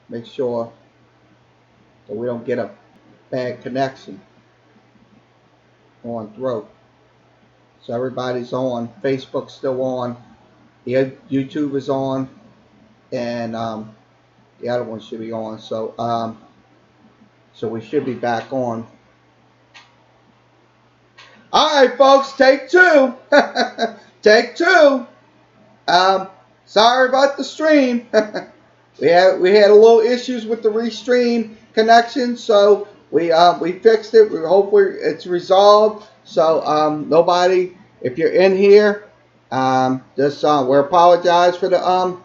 Make sure that we don't get a bad connection on through. So everybody's on. Facebook's still on. The YouTube is on, and the other one should be on. So we should be back on. All right, folks, take two. Take two. Um, Sorry about the stream. We had a little issues with the restream connection, so we fixed it. We hope it's resolved. So nobody, if you're in here, just we apologize for the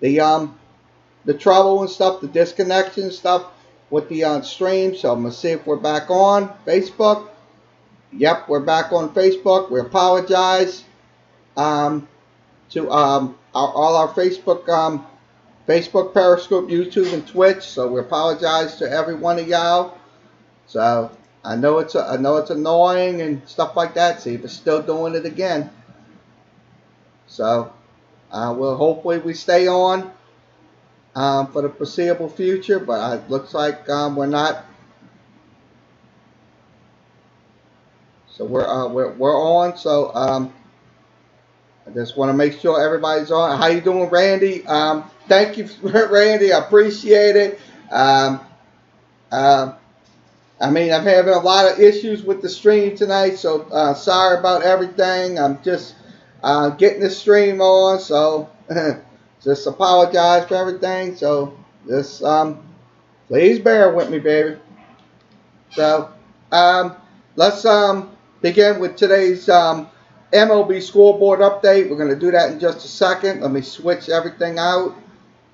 the trouble and stuff, the disconnection stuff with the stream. So I'm gonna see if we're back on Facebook. Yep, we're back on Facebook. We apologize to all our Facebook, Periscope, YouTube, and Twitch. So we apologize to every one of y'all. So I know it's annoying and stuff like that. See if it's still doing it again. So we'll hopefully we stay on for the foreseeable future. But it looks like we're not. So we're on. So I just want to make sure everybody's on. How you doing, Randy? Thank you, Randy. I appreciate it. I mean, I'm having a lot of issues with the stream tonight, so sorry about everything. I'm just getting the stream on, so just apologize for everything. So just please bear with me, baby. So let's begin with today's MLB scoreboard update. We're going to do that in just a second. Let me switch everything out.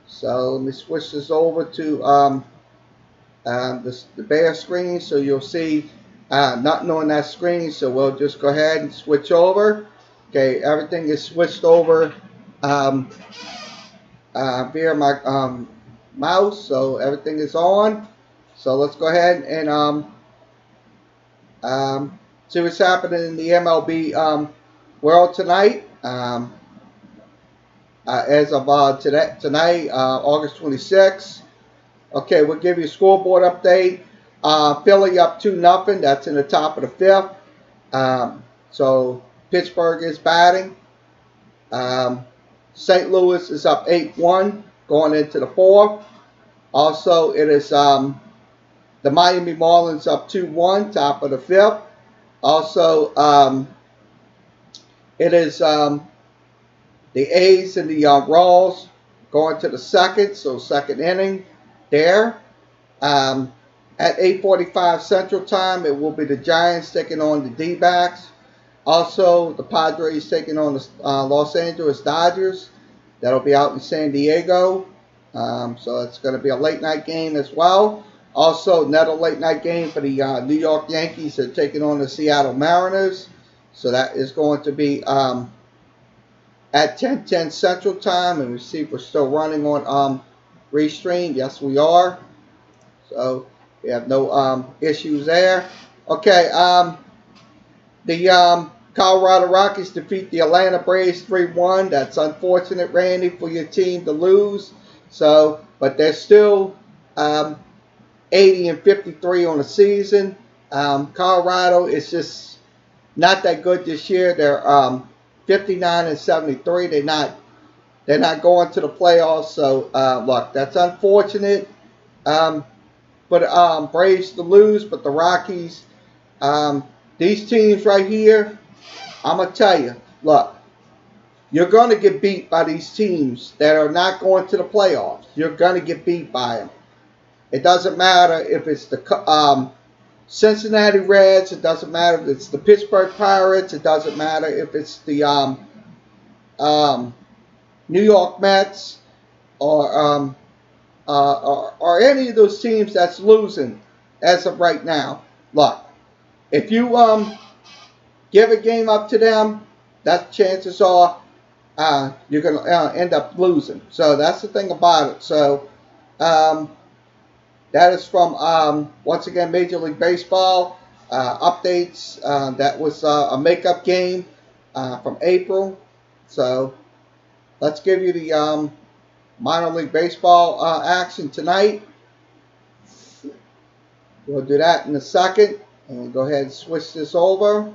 So let me switch this over to the bare screen, so you'll see nothing on that screen. So we'll just go ahead and switch over. Okay, everything is switched over via my mouse, so everything is on. So let's go ahead and see what's happening in the MLB world tonight. As of tonight, August 26th. Okay, we'll give you a scoreboard update. Philly up 2-0. That's in the top of the fifth. So Pittsburgh is batting. St. Louis is up 8-1 going into the fourth. Also, it is the Miami Marlins up 2-1, top of the fifth. Also, it is the A's and the Royals going to the second, so second inning there. At 8:45 Central Time, it will be the Giants taking on the D-backs. Also, the Padres taking on the Los Angeles Dodgers. That'll be out in San Diego. So it's going to be a late night game as well. Also, another late night game for the New York Yankees. They're taking on the Seattle Mariners. So that is going to be at 10:10 Central Time. And we see if we're still running on Restream. Yes, we are. So we have no issues there. Okay. The Colorado Rockies defeat the Atlanta Braves 3-1. That's unfortunate, Randy, for your team to lose. So, but they're still 80-53 on the season. Colorado is just not that good this year. They're 59-73. They're not going to the playoffs. So look, that's unfortunate for the Braves to lose. But the Rockies, these teams right here, I'm gonna tell you, look, you're going to get beat by these teams that are not going to the playoffs. You're going to get beat by them. It doesn't matter if it's the Cincinnati Reds. It doesn't matter if it's the Pittsburgh Pirates. It doesn't matter if it's the New York Mets or any of those teams that's losing as of right now. Look, if you give a game up to them, that chances are you're going to end up losing. So that's the thing about it. So that is from, once again, Major League Baseball updates. That was a makeup game from April. So let's give you the minor league baseball action tonight. We'll do that in a second. And we'll go ahead and switch this over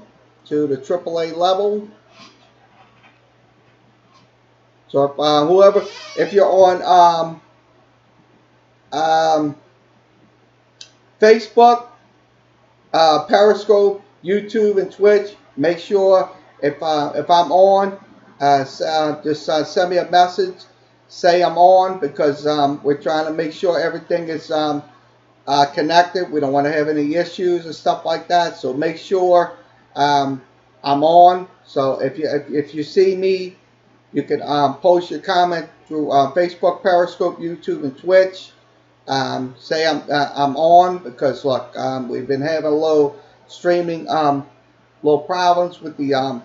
to the AAA level. So if you're on Facebook, Periscope, YouTube, and Twitch, make sure if I'm on, just send me a message, say I'm on, because we're trying to make sure everything is connected. We don't want to have any issues and stuff like that. So make sure I'm on. So if you see me, you can post your comment through Facebook, Periscope, YouTube, and Twitch. Say I'm on, because look, we've been having a little streaming little problems with the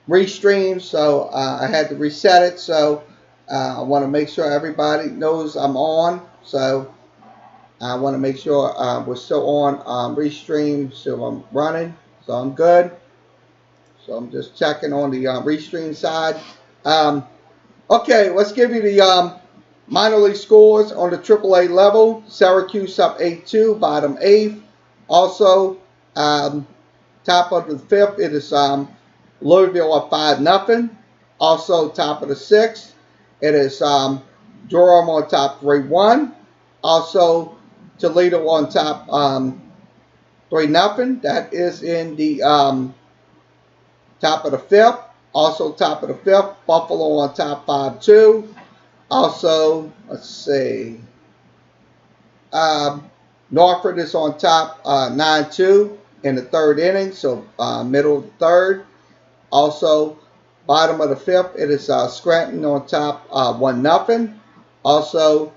restream, so I had to reset it. So I want to make sure everybody knows I'm on. So I want to make sure we're still on restream, so I'm running, so I'm good. So I'm just checking on the restream side. Okay, let's give you the minor league scores on the AAA level. Syracuse up 8-2, bottom 8th. Also, top of the 5th, it is Louisville up 5-0. Also, top of the 6th, it is Durham on top 3-1. Also, Toledo on top 3-0. That is in the top of the 5th. Also, top of the 5th, Buffalo on top 5-2. Also, let's see, Norfolk is on top 9-2 in the 3rd inning, so middle of the 3rd. Also, bottom of the 5th, it is Scranton on top 1-0. Also,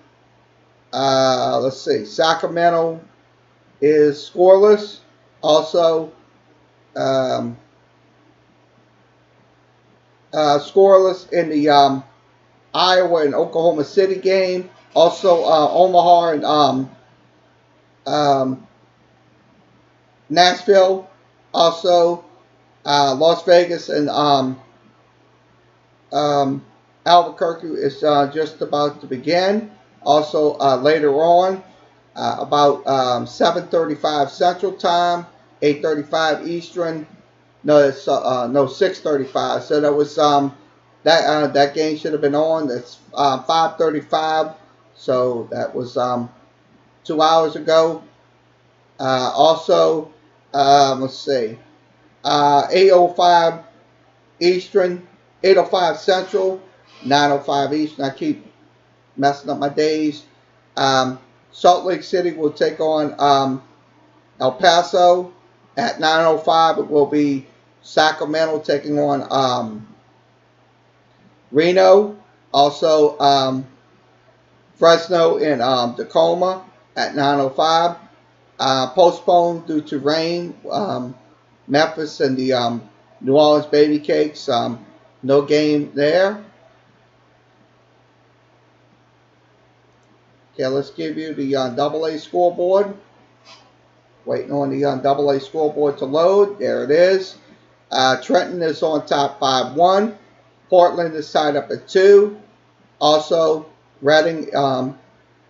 let's see, Sacramento is scoreless. Also, scoreless in the Iowa and Oklahoma City game. Also, Omaha and Nashville. Also, Las Vegas and Albuquerque is just about to begin. Also, later on, about 7:35 Central Time, 8:35 Eastern. No, it's no 6:35. So that was that game should have been on. That's 5:35. So that was 2 hours ago. Also, let's see, 8:05 Eastern, 8:05 Central, 9:05 Eastern. I keep messing up my days. Salt Lake City will take on El Paso at 9:05. It will be Sacramento taking on Reno. Also, Fresno and Tacoma at 9:05. Postponed due to rain. Memphis and the New Orleans Baby Cakes. No game there. Okay, let's give you the AA scoreboard. Waiting on the AA scoreboard to load. There it is. Trenton is on top 5-1. Portland is tied up at 2. Also, Reading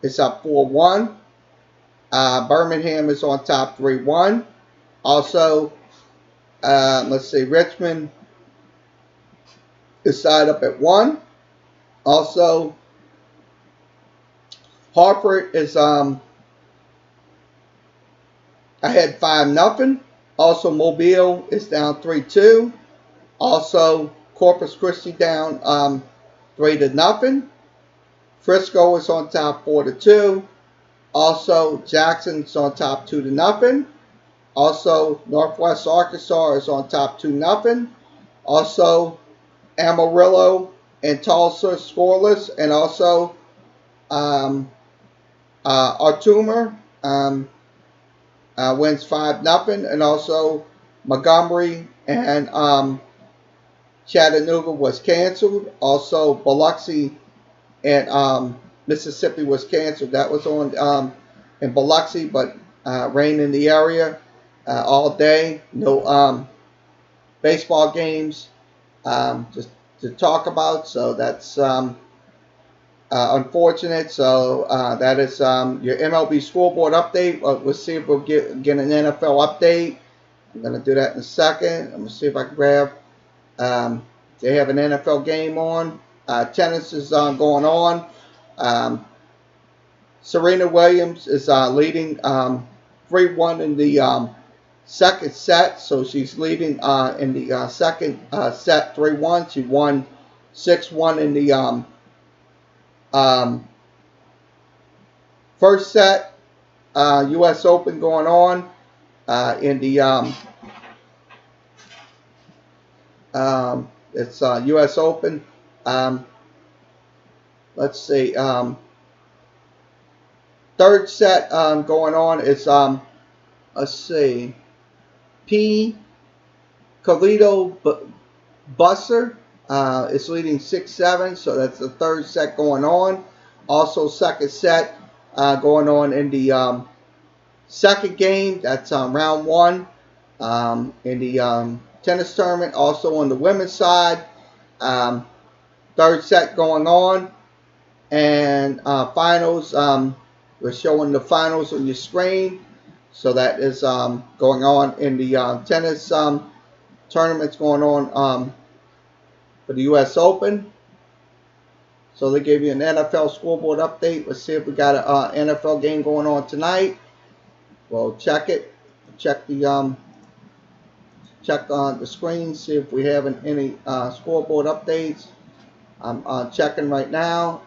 is up 4-1. Birmingham is on top 3-1. Also, let's see, Richmond is tied up at 1. Also, Hartford is ahead 5-0. Also, Mobile is down 3-2. Also, Corpus Christi down 3-0. Frisco is on top 4-2. Also, Jackson's on top 2-0. Also, Northwest Arkansas is on top 2-0. Also, Amarillo and Tulsa scoreless, and also Artuma wins 5-0, and also Montgomery and Chattanooga was canceled. Also, Biloxi and Mississippi was canceled. That was on in Biloxi, but rain in the area all day. No baseball games. Just to talk about. So that's unfortunate. So that is your MLB scoreboard update. We'll see if we'll get an NFL update. I'm going to do that in a second. I'm going to see if I can grab. They have an NFL game on. Tennis is going on. Serena Williams is leading 3-1 in the second set. So she's leading in the second set 3-1. She won 6-1 in the first set. U.S. Open going on in the it's U.S. Open. Let's see. Third set going on is let's see. P. Carlito Busser is leading 6-7, so that's the third set going on. Also, second set going on in the second game. That's round one in the tennis tournament. Also on the women's side, third set going on, and finals. We're showing the finals on your screen. So that is going on in the tennis tournaments going on for the U.S. Open. So they gave you an NFL scoreboard update. Let's see if we got an NFL game going on tonight. We'll check it. Check the screen. See if we have any scoreboard updates. I'm checking right now.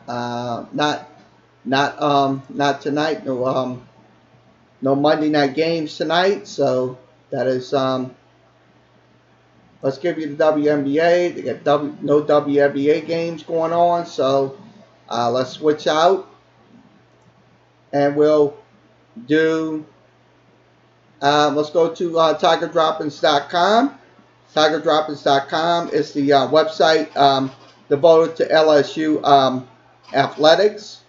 Not tonight. No Monday night games tonight. So that is let's give you the WNBA. They got no WNBA games going on. So let's switch out, and we'll do. Let's go to TigerDroppings.com. TigerDroppings.com is the website devoted to LSU athletics.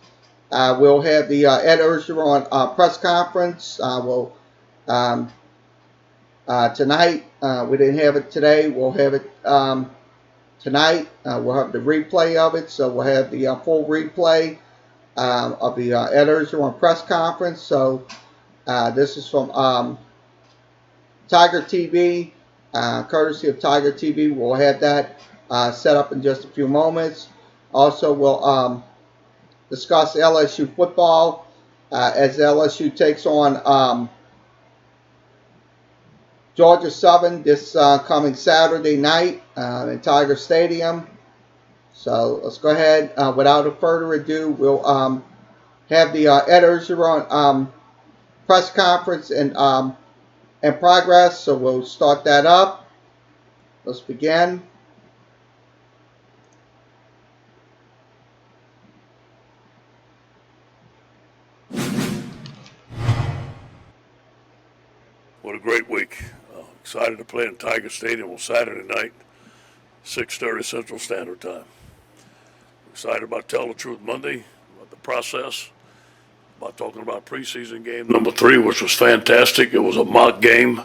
We'll have the Ed Orgeron press conference. Tonight. We didn't have it today. We'll have it tonight. We'll have the replay of it. So we'll have the full replay of the Ed Orgeron press conference. So this is from Tiger TV, courtesy of Tiger TV. We'll have that set up in just a few moments. Also, we'll discuss LSU football as LSU takes on Georgia Southern this coming Saturday night in Tiger Stadium. So let's go ahead. Without further ado, we'll have the Ed Orgeron press conference in progress. So we'll start that up. Let's begin. What a great week. Excited to play in Tiger Stadium on Saturday night, 6:30 Central Standard Time. Excited about Tell the Truth Monday, about the process, about talking about preseason game number 3, which was fantastic. It was a mock game.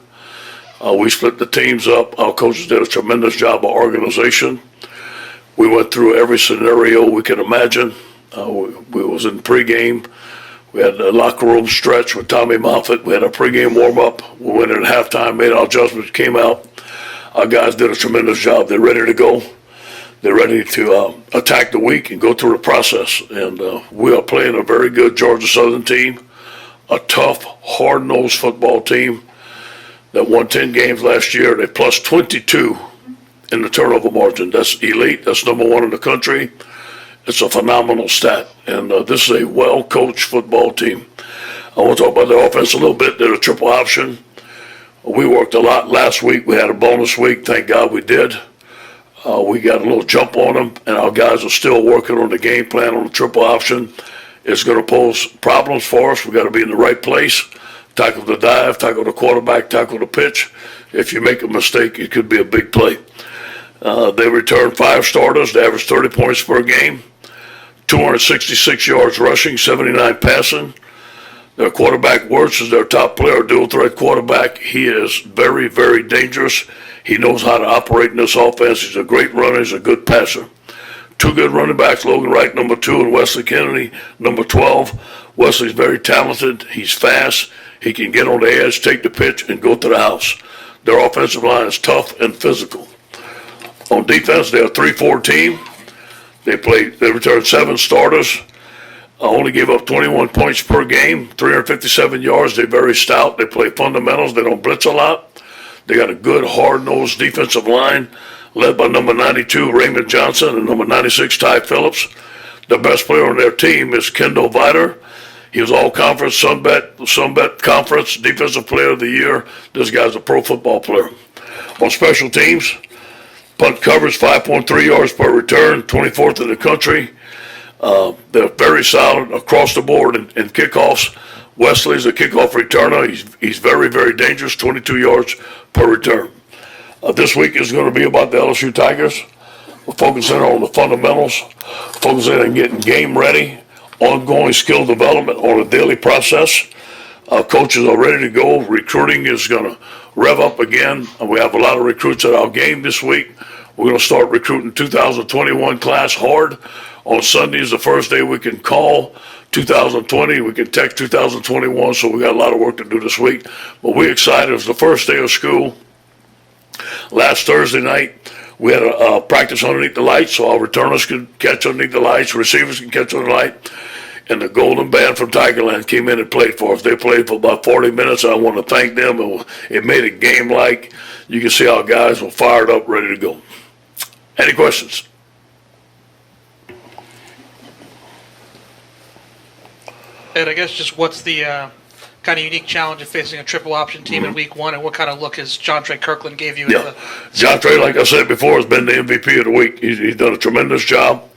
We split the teams up. Our coaches did a tremendous job of organization. We went through every scenario we could imagine. We was in pregame. We had a locker room stretch with Tommy Moffitt. We had a pregame warm-up. We went in at halftime, made our adjustments, came out. Our guys did a tremendous job. They're ready to go. They're ready to attack the week and go through the process. And we are playing a very good Georgia Southern team, a tough, hard-nosed football team that won 10 games last year. They plus 22 in the turnover margin. That's elite. That's number 1 in the country. It's a phenomenal stat, and this is a well-coached football team. I want to talk about the offense a little bit. They're a triple option. We worked a lot last week. We had a bonus week. Thank God we did. We got a little jump on them, and our guys are still working on the game plan on the triple option. It's going to pose problems for us. We got to be in the right place. Tackle the dive, tackle the quarterback, tackle the pitch. If you make a mistake, it could be a big play. They returned 5 starters. They averaged 30 points per game. 266 yards rushing, 79 passing. Their quarterback Wirtz is their top player, dual threat quarterback. He is very, very dangerous. He knows how to operate in this offense. He's a great runner. He's a good passer. Two good running backs, Logan Wright, number 2, and Wesley Kennedy, number 12. Wesley's very talented. He's fast. He can get on the edge, take the pitch, and go to the house. Their offensive line is tough and physical. On defense, they're a 3-4 team. They returned 7 starters. Only gave up 21 points per game, 357 yards. They're very stout. They play fundamentals. They don't blitz a lot. They got a good, hard-nosed defensive line led by number 92, Raymond Johnson, and number 96, Ty Phillips. The best player on their team is Kendall Viter. He was all-conference, Sunbelt Conference, Defensive Player of the Year. This guy's a pro football player. On special teams, punt coverage, 5.3 yards per return, 24th in the country. They're very solid across the board in kickoffs. Wesley's a kickoff returner. He's very, very dangerous, 22 yards per return. This week is going to be about the LSU Tigers. We're focusing on the fundamentals, focusing on getting game ready, ongoing skill development on a daily process. Coaches are ready to go. Recruiting is going to rev up again. We have a lot of recruits at our game this week. We're going to start recruiting 2021 class hard. On Sunday is the first day we can call 2020. We can text 2021, so we got a lot of work to do this week. But we're excited. It's the first day of school. Last Thursday night, we had a practice underneath the lights, so our returners could catch underneath the lights, receivers can catch on the light. And the Golden Band from Tigerland came in and played for us. They played for about 40 minutes. I want to thank them. It made it game-like. You can see our guys were fired up, ready to go. Any questions? Ed, I guess just what's the kind of unique challenge of facing a triple option team in week 1, and what kind of look has John Trey Kirkland gave you? Yeah, John Trey, like I said before, has been the MVP of the week. He's done a tremendous job.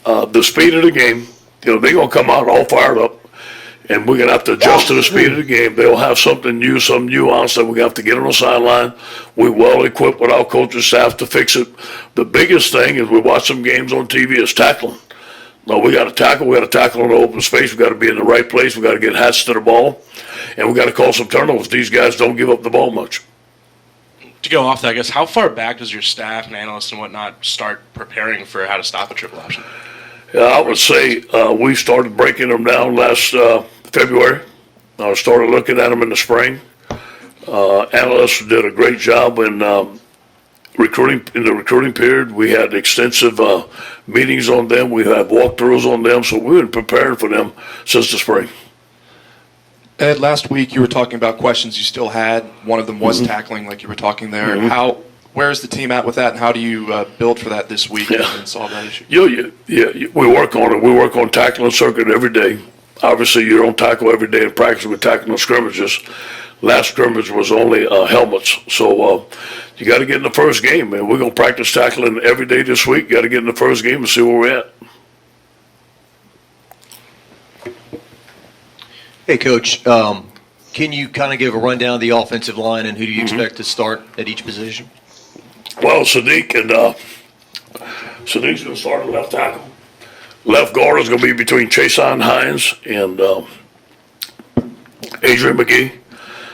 The speed of the game, they're going to come out all fired up, and we're going to have to adjust to the speed of the game. They'll have something new, some nuance that we're going to have to get on the sideline. We're well equipped with our coaching staff to fix it. The biggest thing is we watch some games on TV is tackling. No, we got to tackle. We got to tackle in the open space. We got to be in the right place. We got to get hats to the ball, and we got to call some turnovers. These guys don't give up the ball much. To go off that, I guess, how far back does your staff and analysts and whatnot start preparing for how to stop a triple option? Yeah, I would say we started breaking them down last February. Started looking at them in the spring. Analysts did a great job in recruiting. In the recruiting period, we had extensive meetings on them. We had walkthroughs on them, so we've been preparing for them since the spring. Ed, last week you were talking about questions you still had. One of them was tackling, like you were talking there. Where is the team at with that, and how do you build for that this week and solve that issue? We work on it. We work on tackling circuit every day. Obviously, you don't tackle every day in practice. We're tackling scrimmages. Last scrimmage was only helmets. So you got to get in the first game, man. We're going to practice tackling every day this week. Got to get in the first game and see where we're at. Hey, Coach, can you kind of give a rundown of the offensive line and who do you expect to start at each position? Well, Sadiq's going to start at left tackle. Left guard is going to be between Chason Hines and Adrian McGee.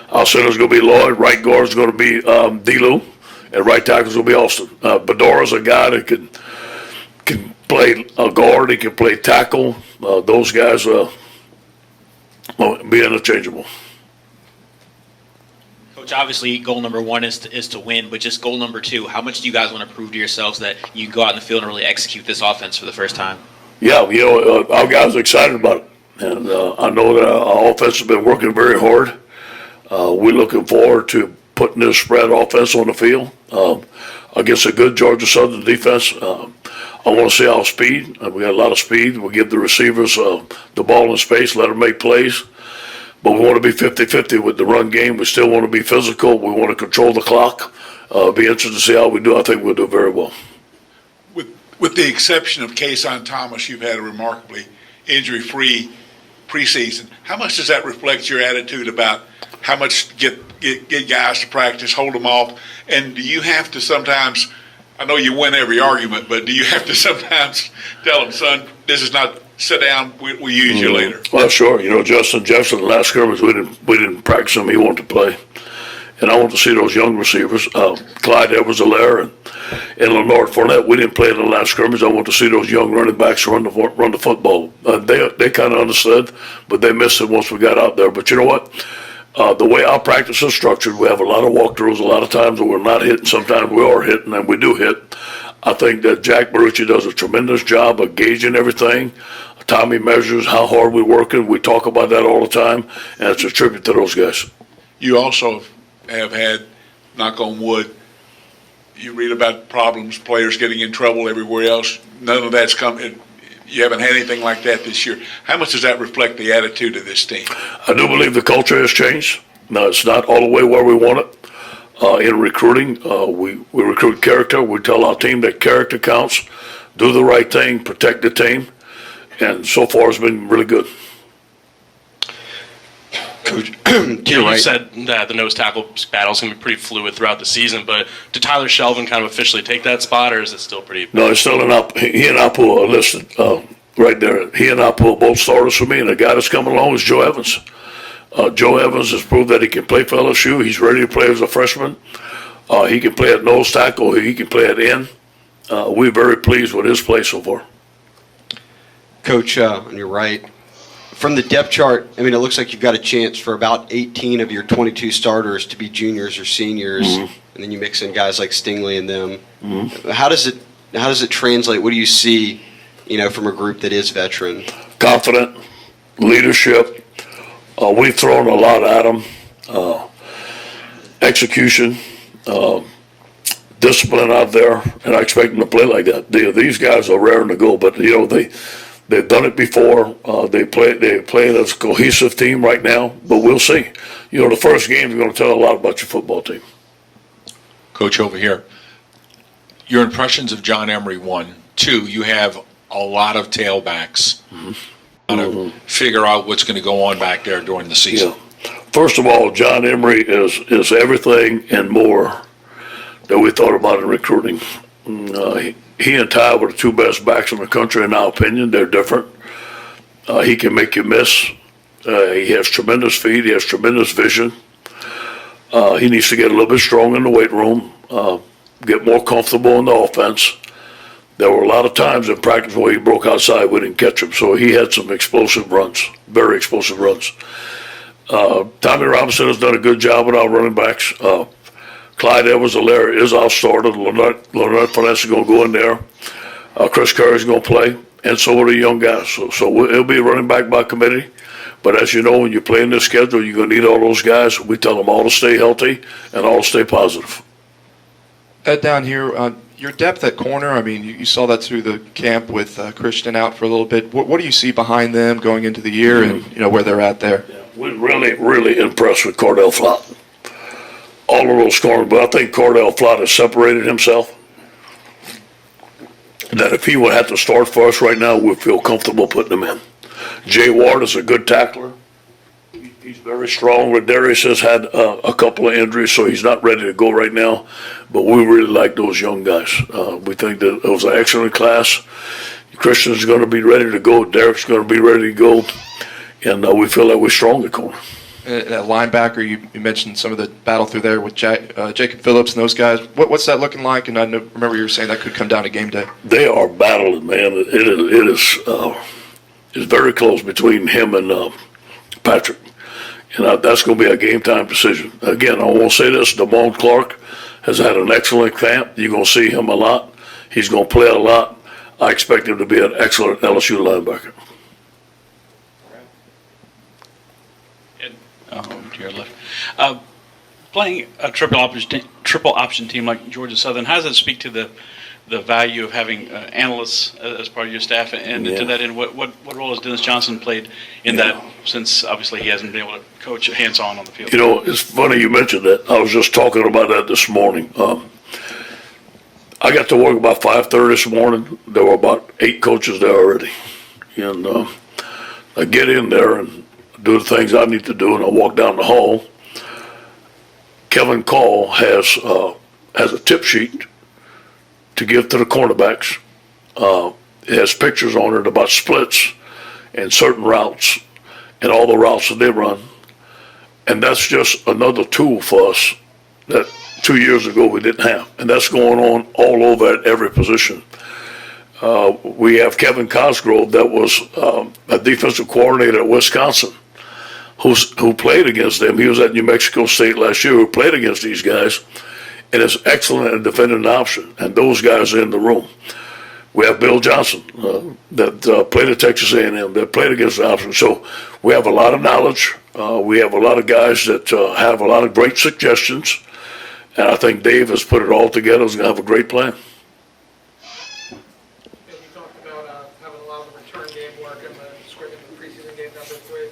Our center is going to be Lloyd. Right guard is going to be D-Lou. And right tackle is going to be Austin. Bedora's a guy that can play a guard. He can play tackle. Those guys will be interchangeable. Coach, obviously goal number 1 is to win, but just goal number 2, how much do you guys want to prove to yourselves that you can go out in the field and really execute this offense for the first time? Yeah, our guys are excited about it. And I know that our offense has been working very hard. We're looking forward to putting this spread offense on the field against a good Georgia Southern defense. I want to see our speed. We got a lot of speed. We give the receivers the ball in space, let them make plays. But we want to be 50-50 with the run game. We still want to be physical. We want to control the clock. Be interested to see how we do. I think we'll do very well. With the exception of Kason Thomas, you've had a remarkably injury-free preseason. How much does that reflect your attitude about how much get guys to practice, hold them off? And do you have to sometimes, I know you win every argument, but do you have to sometimes tell them, son, this is not sit down, we use you later. Well, sure. You know, Justin Jefferson, the last scrimmage, we didn't practice him. He wanted to play. And I want to see those young receivers, Clyde Edwards-Helaire and Leonard Fournette. We didn't play in the last scrimmage. I want to see those young running backs run the football. They kind of understood, but they missed it once we got out there. But you know what? The way our practice is structured, we have a lot of walkthroughs. A lot of times we're not hitting. Sometimes we are hitting, and we do hit. I think that Jack Marucci does a tremendous job of gauging everything. Tommy measures how hard we're working. We talk about that all the time, and it's a tribute to those guys. You also have had, knock on wood, you read about problems, players getting in trouble everywhere else. None of that's come. You haven't had anything like that this year. How much does that reflect the attitude of this team? I do believe the culture has changed. Now, it's not all the way where we want it. In recruiting, we recruit character. We tell our team that character counts. Do the right thing, protect the team. And so far, it's been really good. Coach, You said that the nose tackle battle is going to be pretty fluid throughout the season, but did Tyler Shelvin kind of officially take that spot, or is it still pretty? No, it's still he and Apu are listed right there. He and Apu are both starters for me, and the guy that's coming along is Joe Evans. Joe Evans has proved that he can play for LSU. He's ready to play as a freshman. He can play at nose tackle. He can play at end. We're very pleased with his play so far. Coach, on your right, from the depth chart, I mean, it looks like you've got a chance for about 18 of your 22 starters to be juniors or seniors, and then you mix in guys like Stingley and them. How does it translate? What do you see, from a group that is veteran? Confident, leadership. We've thrown a lot at them. Execution, discipline out there, and I expect them to play like that. These guys are raring to go, but they've done it before. They play as a cohesive team right now, but we'll see. The first game is going to tell a lot about your football team. Coach, over here, your impressions of John Emery, 1. 2, you have a lot of tailbacks. How to figure out what's going to go on back there during the season. Yeah. First of all, John Emery is everything and more that we thought about in recruiting. He and Ty were the two best backs in the country, in our opinion. They're different. He can make you miss. He has tremendous feet. He has tremendous vision. He needs to get a little bit stronger in the weight room, get more comfortable in the offense. There were a lot of times in practice where he broke outside, we didn't catch him. So he had some explosive runs, very explosive runs. Tommy Robinson has done a good job with our running backs. Clyde Edwards-Helaire is our starter. Leonard Fournette is going to go in there. Chris Kerry is going to play, and so are the young guys. So it'll be running back by committee. But as you know, when you're playing this schedule, you're going to need all those guys. We tell them all to stay healthy and all to stay positive. Ed, down here, your depth at corner, I mean, you saw that through the camp with Christian out for a little bit. What do you see behind them going into the year and where they're at there? We're really, really impressed with Cordell Flott. All of those scoring, but I think Cordell Flott has separated himself. That if he would have to start for us right now, we'd feel comfortable putting him in. Jay Ward is a good tackler. He's very strong. Darius has had a couple of injuries, so he's not ready to go right now. But we really like those young guys. We think that it was an excellent class. Christian's going to be ready to go. Derek's going to be ready to go. And we feel that we're strong at corner. At linebacker, you mentioned some of the battle through there with Jacob Phillips and those guys. What's that looking like? And I remember you were saying that could come down to game day. They are battling, man. It's very close between him and Patrick. And that's going to be a game-time decision. Again, I want to say this. Damone Clark has had an excellent camp. You're going to see him a lot. He's going to play a lot. I expect him to be an excellent LSU linebacker. To your left. Playing a triple option team like Georgia Southern, how does that speak to the value of having analysts as part of your staff? And to that end, what role has Dennis Johnson played in that, since obviously he hasn't been able to coach hands-on on the field? It's funny you mentioned that. I was just talking about that this morning. I got to work about 5:30 this morning. There were about 8 coaches there already. And I get in there and do the things I need to do, and I walk down the hall. Kevin Call has a tip sheet to give to the cornerbacks. It has pictures on it about splits and certain routes and all the routes that they run. And that's just another tool for us that 2 years ago we didn't have. And that's going on all over at every position. We have Kevin Cosgrove that was a defensive coordinator at Wisconsin who played against them. He was at New Mexico State last year, who played against these guys and is excellent at defending the option. And those guys are in the room. We have Bill Johnson that played at Texas A&M, that played against the option. So we have a lot of knowledge. We have a lot of guys that have a lot of great suggestions. And I think Dave has put it all together. He's going to have a great plan. You talked about having a lot of the return game work in the script in the preseason game number 3.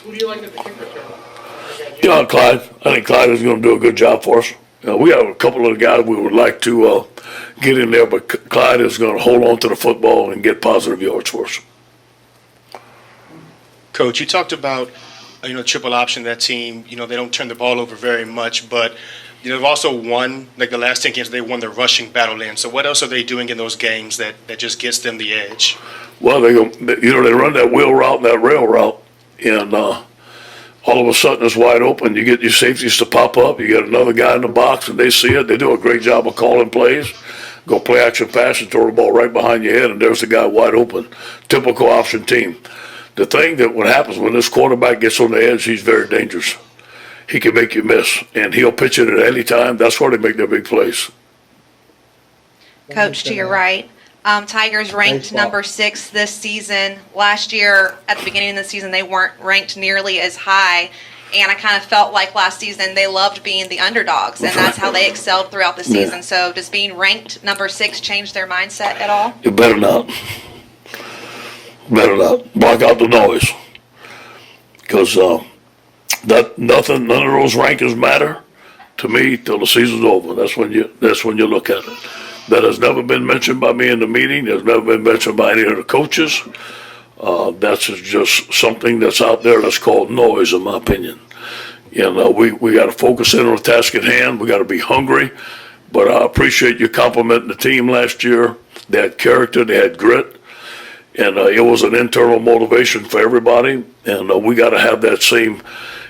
Who do you like at the kick return? Clyde. I think Clyde is going to do a good job for us. We have a couple of guys we would like to get in there, but Clyde is going to hold on to the football and get positive yards for us. Coach, you talked about, triple option, that team, they don't turn the ball over very much, but, they've also won, like the last 10 games, they won the rushing battle in. So what else are they doing in those games that just gets them the edge? Well, they run that wheel route and that rail route, and all of a sudden it's wide open. You get your safeties to pop up. You get another guy in the box, and they see it. They do a great job of calling plays. Go play action pass and throw the ball right behind your head, and there's the guy wide open. Typical option team. The thing that what happens when this quarterback gets on the edge, he's very dangerous. He can make you miss, and he'll pitch it at any time. That's where they make their big plays. Coach, to your right. Tigers ranked number 6 this season. Last year, at the beginning of the season, they weren't ranked nearly as high. And I kind of felt like last season they loved being the underdogs, and that's how they excelled throughout the season. Yeah. So does being ranked number 6 change their mindset at all? You better not. Better not. Block out the noise. Because none of those rankings matter to me till the season's over. That's when you look at it. That has never been mentioned by me in the meeting. Has never been mentioned by any of the coaches. That's just something that's out there that's called noise, in my opinion. We got to focus in on the task at hand. We got to be hungry. But I appreciate you complimenting the team last year. They had character. They had grit. And it was an internal motivation for everybody. And we got to have that same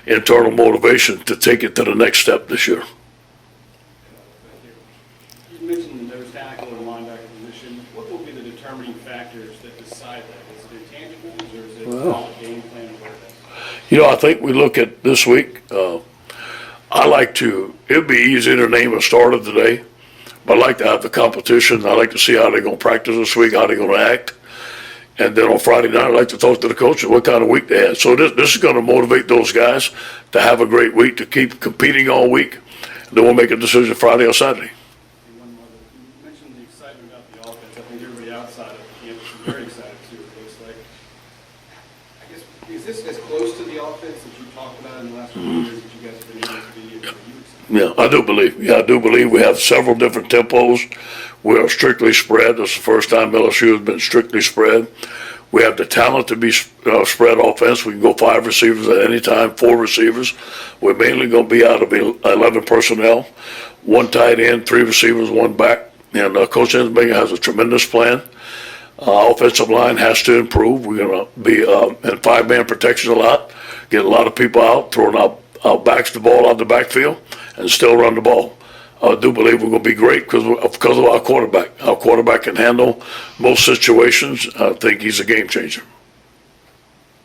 internal motivation to take it to the next step this year. You mentioned the nose tackle and linebacker position. What will be the determining factors that decide that? Is it intangibles or is it game plan awareness? I think we look at this week. It'd be easy to name a starter today, but I like to have the competition. I like to see how they're going to practice this week, how they're going to act. And then on Friday night, I'd like to talk to the coaches what kind of week they had. So this is going to motivate those guys to have a great week, to keep competing all week. Then we'll make a decision Friday or Saturday. One more. You mentioned the excitement about the offense. I think everybody outside of the campus is very excited too, it looks like. I guess, is this as close to the offense that you talked about in the last few years that you guys have been able to be? Yeah, I do believe we have several different tempos. We are strictly spread. This is the first time LSU has been strictly spread. We have the talent to be spread offense. We can go 5 receivers at any time, 4 receivers. We're mainly going to be out of 11 personnel, 1 tight end, 3 receivers, 1 back. And Coach Ensminger has a tremendous plan. Offensive line has to improve. We're going to be in 5-man protection a lot, get a lot of people out, throwing out backs the ball out the backfield, and still run the ball. I do believe we're going to be great because of our quarterback. Our quarterback can handle most situations. I think he's a game changer.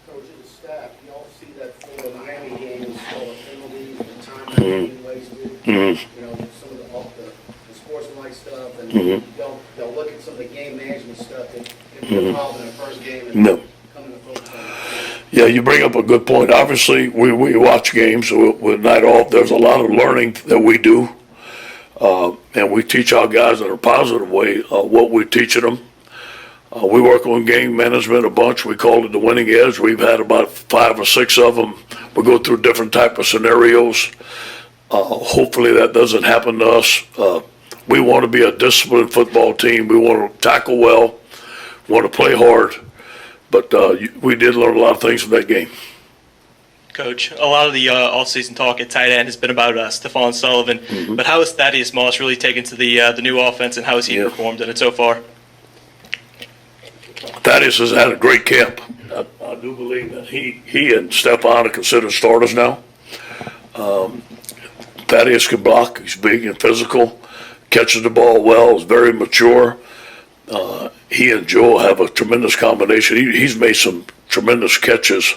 Coach and the staff, you all see that for the Miami game, all the penalties, the time being wasted, some of the sportsmanlike stuff, and they'll look at some of the game management stuff that can be involved in the first game and come in the first time. Yeah, you bring up a good point. Obviously, we watch games with night off. There's a lot of learning that we do. And we teach our guys in a positive way what we're teaching them. We work on game management a bunch. We call it the winning edge. We've had about 5 or 6 of them. We go through different type of scenarios. Hopefully that doesn't happen to us. We want to be a disciplined football team. We want to tackle well, want to play hard. But we did learn a lot of things from that game. Coach, a lot of the all-season talk at tight end has been about Stephon Sullivan, but how has Thaddeus Moss really taken to the new offense, and how has he performed in it so far? Thaddeus has had a great camp. I do believe that he and Stephon are considered starters now. Thaddeus can block. He's big and physical, catches the ball well, is very mature. He and Joel have a tremendous combination. He's made some tremendous catches.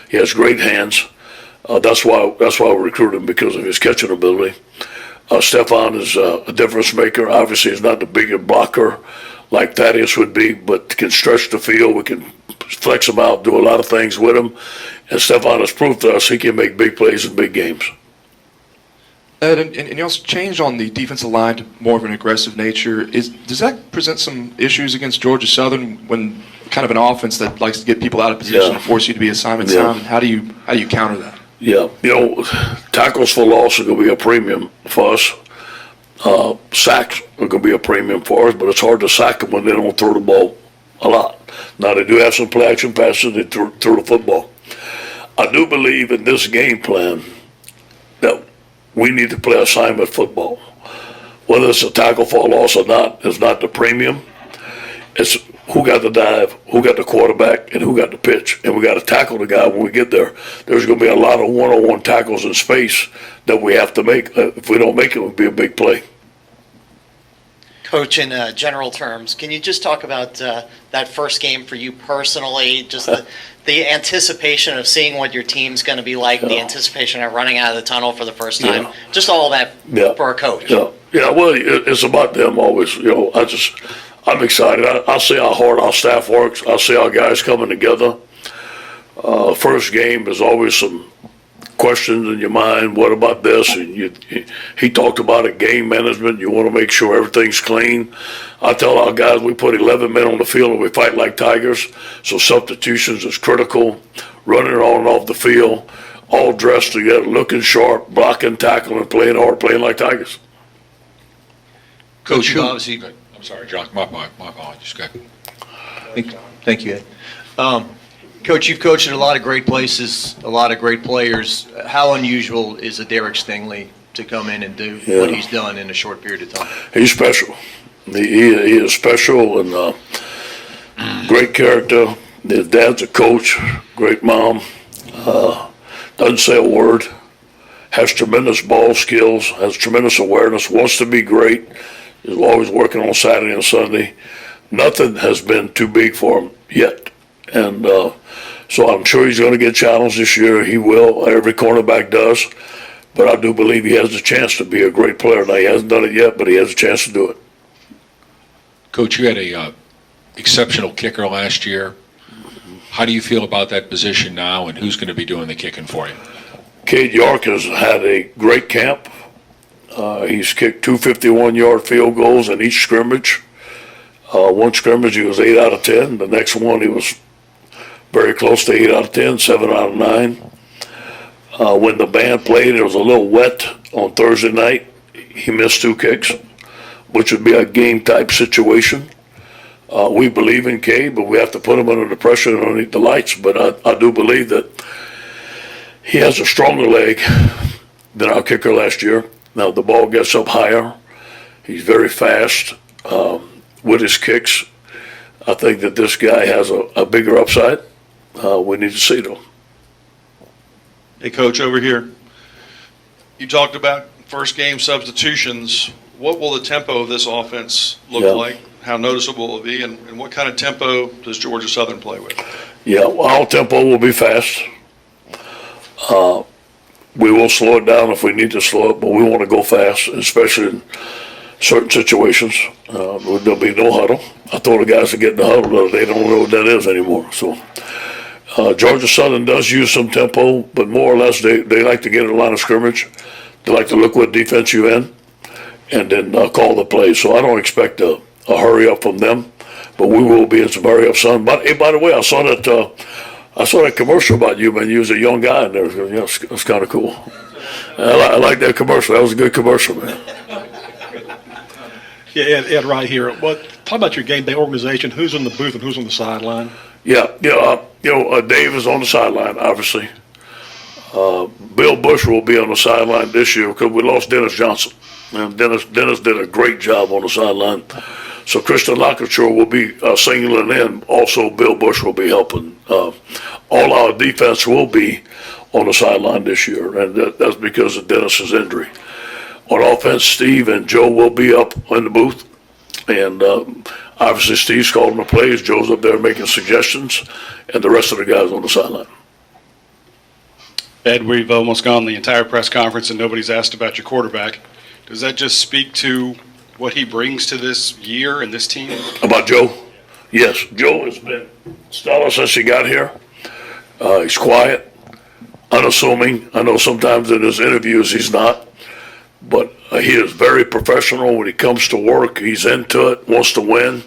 He has great hands. That's why we recruited him, because of his catching ability. Stephon is a difference maker. Obviously, he's not the biggest blocker like Thaddeus would be, but can stretch the field. We can flex him out, do a lot of things with him. And Stephon has proved to us he can make big plays in big games. Ed, and you also changed on the defensive line to more of an aggressive nature. Does that present some issues against Georgia Southern when kind of an offense that likes to get people out of position and force you to be assignment time? And how do you counter that? Yeah, tackles for loss are going to be a premium for us. Sacks are going to be a premium for us, but it's hard to sack them when they don't throw the ball a lot. Now, they do have some play action passes. They throw the football. I do believe in this game plan that we need to play assignment football. Whether it's a tackle for a loss or not is not the premium. It's who got the dive, who got the quarterback, and who got the pitch. And we got to tackle the guy when we get there. There's going to be a lot of one-on-one tackles in space that we have to make. If we don't make it, it would be a big play. Coach, in general terms, can you just talk about that first game for you personally, just the anticipation of seeing what your team's going to be like, the anticipation of running out of the tunnel for the first time, just all that for a coach? Yeah, well, it's about them always. I'm excited. I see how hard our staff works. I see our guys coming together. First game, there's always some questions in your mind. What about this? And he talked about it, game management. You want to make sure everything's clean. I tell our guys we put 11 men on the field and we fight like tigers. So substitutions is critical. Running on and off the field, all dressed together, looking sharp, blocking, tackling, playing hard, playing like tigers. Coach, I'm sorry, John. My apologies. Go ahead. Thank you, Ed. Coach, you've coached at a lot of great places, a lot of great players. How unusual is a Derek Stingley to come in and do what he's done in a short period of time? He's special. He is special and great character. His dad's a coach, great mom. Doesn't say a word. Has tremendous ball skills, has tremendous awareness, wants to be great. Is always working on Saturday and Sunday. Nothing has been too big for him yet. And so I'm sure he's going to get challenged this year. He will. Every cornerback does. But I do believe he has a chance to be a great player. Now, he hasn't done it yet, but he has a chance to do it. Coach, you had a exceptional kicker last year. How do you feel about that position now, and who's going to be doing the kicking for you? Cade York has had a great camp. He's kicked 2 51-yard field goals in each scrimmage. One scrimmage he was 8 out of 10. The next one he was very close to 8 out of 10, 7 out of 9. When the band played, it was a little wet on Thursday night. He missed 2 kicks, which would be a game-type situation. We believe in Cade, but we have to put him under the pressure and underneath the lights. But I do believe that he has a stronger leg than our kicker last year. Now, the ball gets up higher. He's very fast with his kicks. I think that this guy has a bigger upside. We need to see it. Hey, Coach, over here. You talked about first game substitutions. What will the tempo of this offense look like? How noticeable will it be? And what kind of tempo does Georgia Southern play with? Yeah, well, our tempo will be fast. We will slow it down if we need to slow it, but we want to go fast, especially in certain situations. There'll be no huddle. I told the guys to get in the huddle the other day. They don't know what that is anymore. So Georgia Southern does use some tempo, but more or less they like to get in the line of scrimmage. They like to look what defense you're in and then call the play. So I don't expect a hurry up from them, but we will be in some hurry up, son. But hey, by the way, I saw that commercial about you, man. You was a young guy in there. It's kind of cool. I like that commercial. That was a good commercial, man. Yeah, Ed, right here. Talk about your game day organization. Who's in the booth and who's on the sideline? Dave is on the sideline, obviously. Bill Bush will be on the sideline this year because we lost Dennis Johnson. And Dennis did a great job on the sideline. So Christian Lockature will be singling in. Also, Bill Bush will be helping. All our defense will be on the sideline this year, and that's because of Dennis's injury. On offense, Steve and Joe will be up in the booth, and obviously Steve's calling the plays. Joe's up there making suggestions, and the rest of the guys on the sideline. Ed, we've almost gone the entire press conference and nobody's asked about your quarterback. Does that just speak to what he brings to this year and this team? About Joe? Yes, Joe has been stellar since he got here. He's quiet, unassuming. I know sometimes in his interviews he's not, but he is very professional when he comes to work. He's into it, wants to win,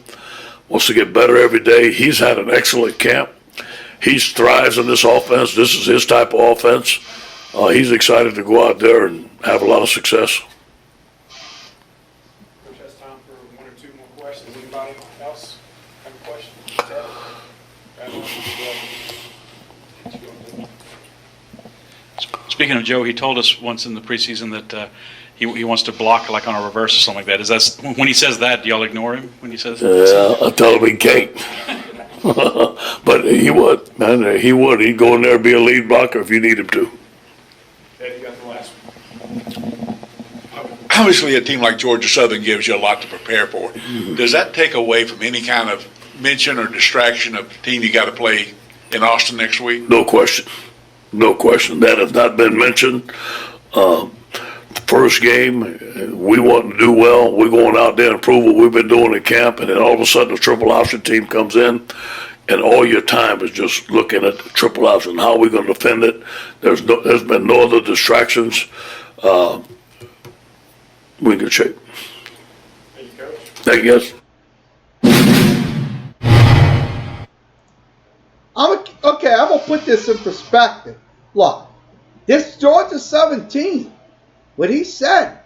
wants to get better every day. He's had an excellent camp. He thrives in this offense. This is his type of offense. He's excited to go out there and have a lot of success. Coach has time for one or two more questions. Anybody else have a question? Speaking of Joe, he told us once in the preseason that he wants to block like on a reverse or something like that. Is that when he says that? Do y'all ignore him when he says that? Yeah, I tell him he can't. But he would, man. He would. He'd go in there and be a lead blocker if you need him to. Ed, you got the last one. Obviously, a team like Georgia Southern gives you a lot to prepare for. Does that take away from any kind of mention or distraction of the team you got to play in Austin next week? No question. No question. That has not been mentioned. First game, we want to do well. We're going out there and prove what we've been doing in camp, and then all of a sudden the triple option team comes in, and all your time is just looking at the triple option. How are we going to defend it? There's been no other distractions. We're in good shape. Thank you, Coach. Thank you, guys. I'm gonna put this in perspective. Look, this Georgia Southern team, what he said,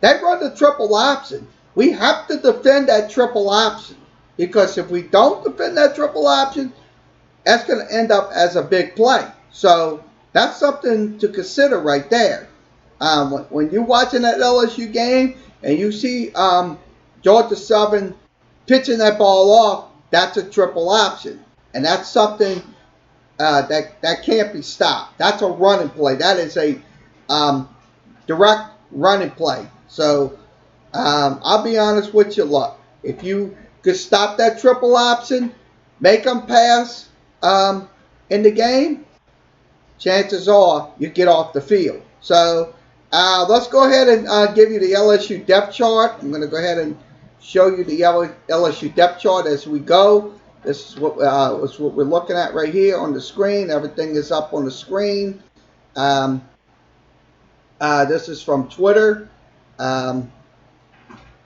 they run the triple option. We have to defend that triple option, because if we don't defend that triple option, that's going to end up as a big play. So that's something to consider right there. When you're watching that LSU game and you see Georgia Southern pitching that ball off, that's a triple option. And that's something that can't be stopped. That's a running play. That is a direct running play. So I'll be honest with you. Look, if you could stop that triple option, make them pass in the game, chances are you get off the field. So let's go ahead and give you the LSU depth chart. I'm going to go ahead and show you the LSU depth chart as we go. This is what we're looking at right here on the screen. Everything is up on the screen. This is from Twitter.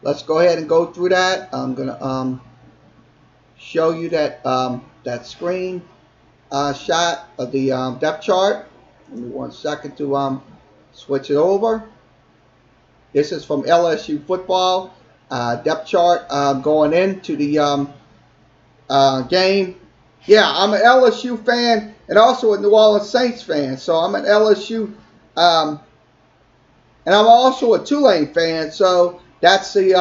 Let's go ahead and go through that. I'm going to show you that that screen shot of the depth chart. Give me 1 second to switch it over. This is from LSU football depth chart going into the game. Yeah, I'm an LSU fan and also a New Orleans Saints fan. So I'm an LSU and I'm also a Tulane fan. So that's the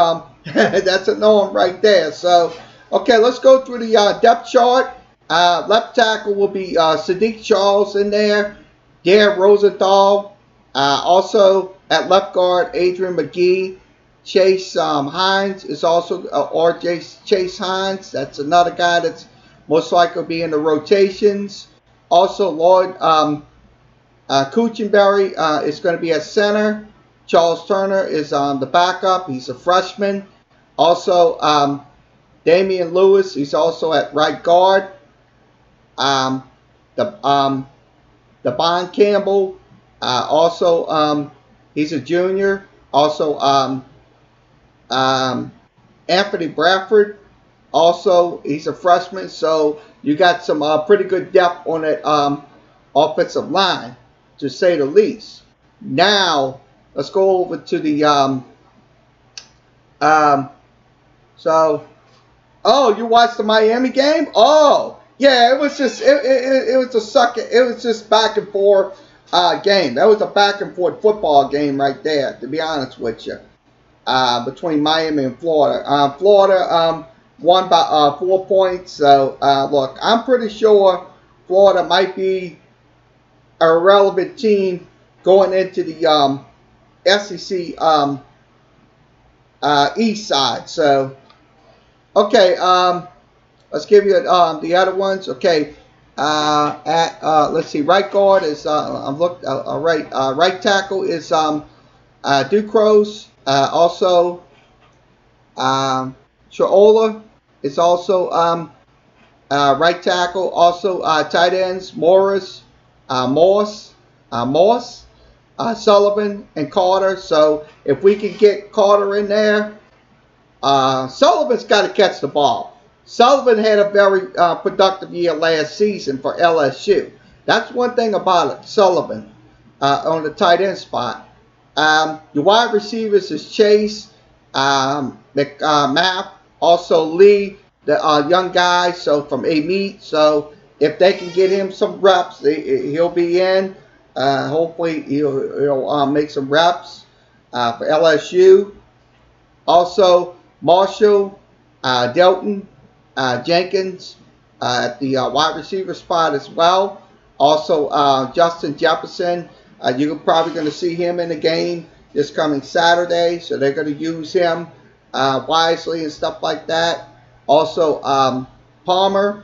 that's a norm right there. So okay, let's go through the depth chart. Left tackle will be Sadiq Charles in there. Derek Rosenthal. Also at left guard, Adrian McGee. Chase Hines is also, or Chase Hines. That's another guy that's most likely will be in the rotations. Also, Lloyd Kuchenberry is going to be at center. Charles Turner is the backup. He's a freshman. Also, Damian Lewis, he's also at right guard. Devon Campbell, also he's a junior. Also, Anthony Bradford, also he's a freshman. So you got some pretty good depth on that offensive line, to say the least. Now let's go over to the oh, you watched the Miami game? Oh, yeah, it was just it was a sucker. It was just back and forth game. That was a back and forth football game right there, to be honest with you. between Miami and Florida. Florida won by 4 points. So, look, I'm pretty sure Florida might be a relevant team going into the SEC East side. So, okay, let's give you the other ones. Okay, let's see, right guard is right tackle is Ducros. Also, Shaola is also right tackle. Also, tight ends Morse, Sullivan, and Carter. So if we can get Carter in there, Sullivan's got to catch the ball. Sullivan had a very productive year last season for LSU. That's one thing about it, Sullivan on the tight end spot. Your wide receivers is Chase, McMath, also Lee, the young guy, so from A-Meet. So if they can get him some reps, he'll be in. Hopefully he'll make some reps for LSU. Also, Marshall, Delton, Jenkins at the wide receiver spot as well. Also, Justin Jefferson. You're probably going to see him in the game this coming Saturday, so they're going to use him wisely and stuff like that. Also, Palmer.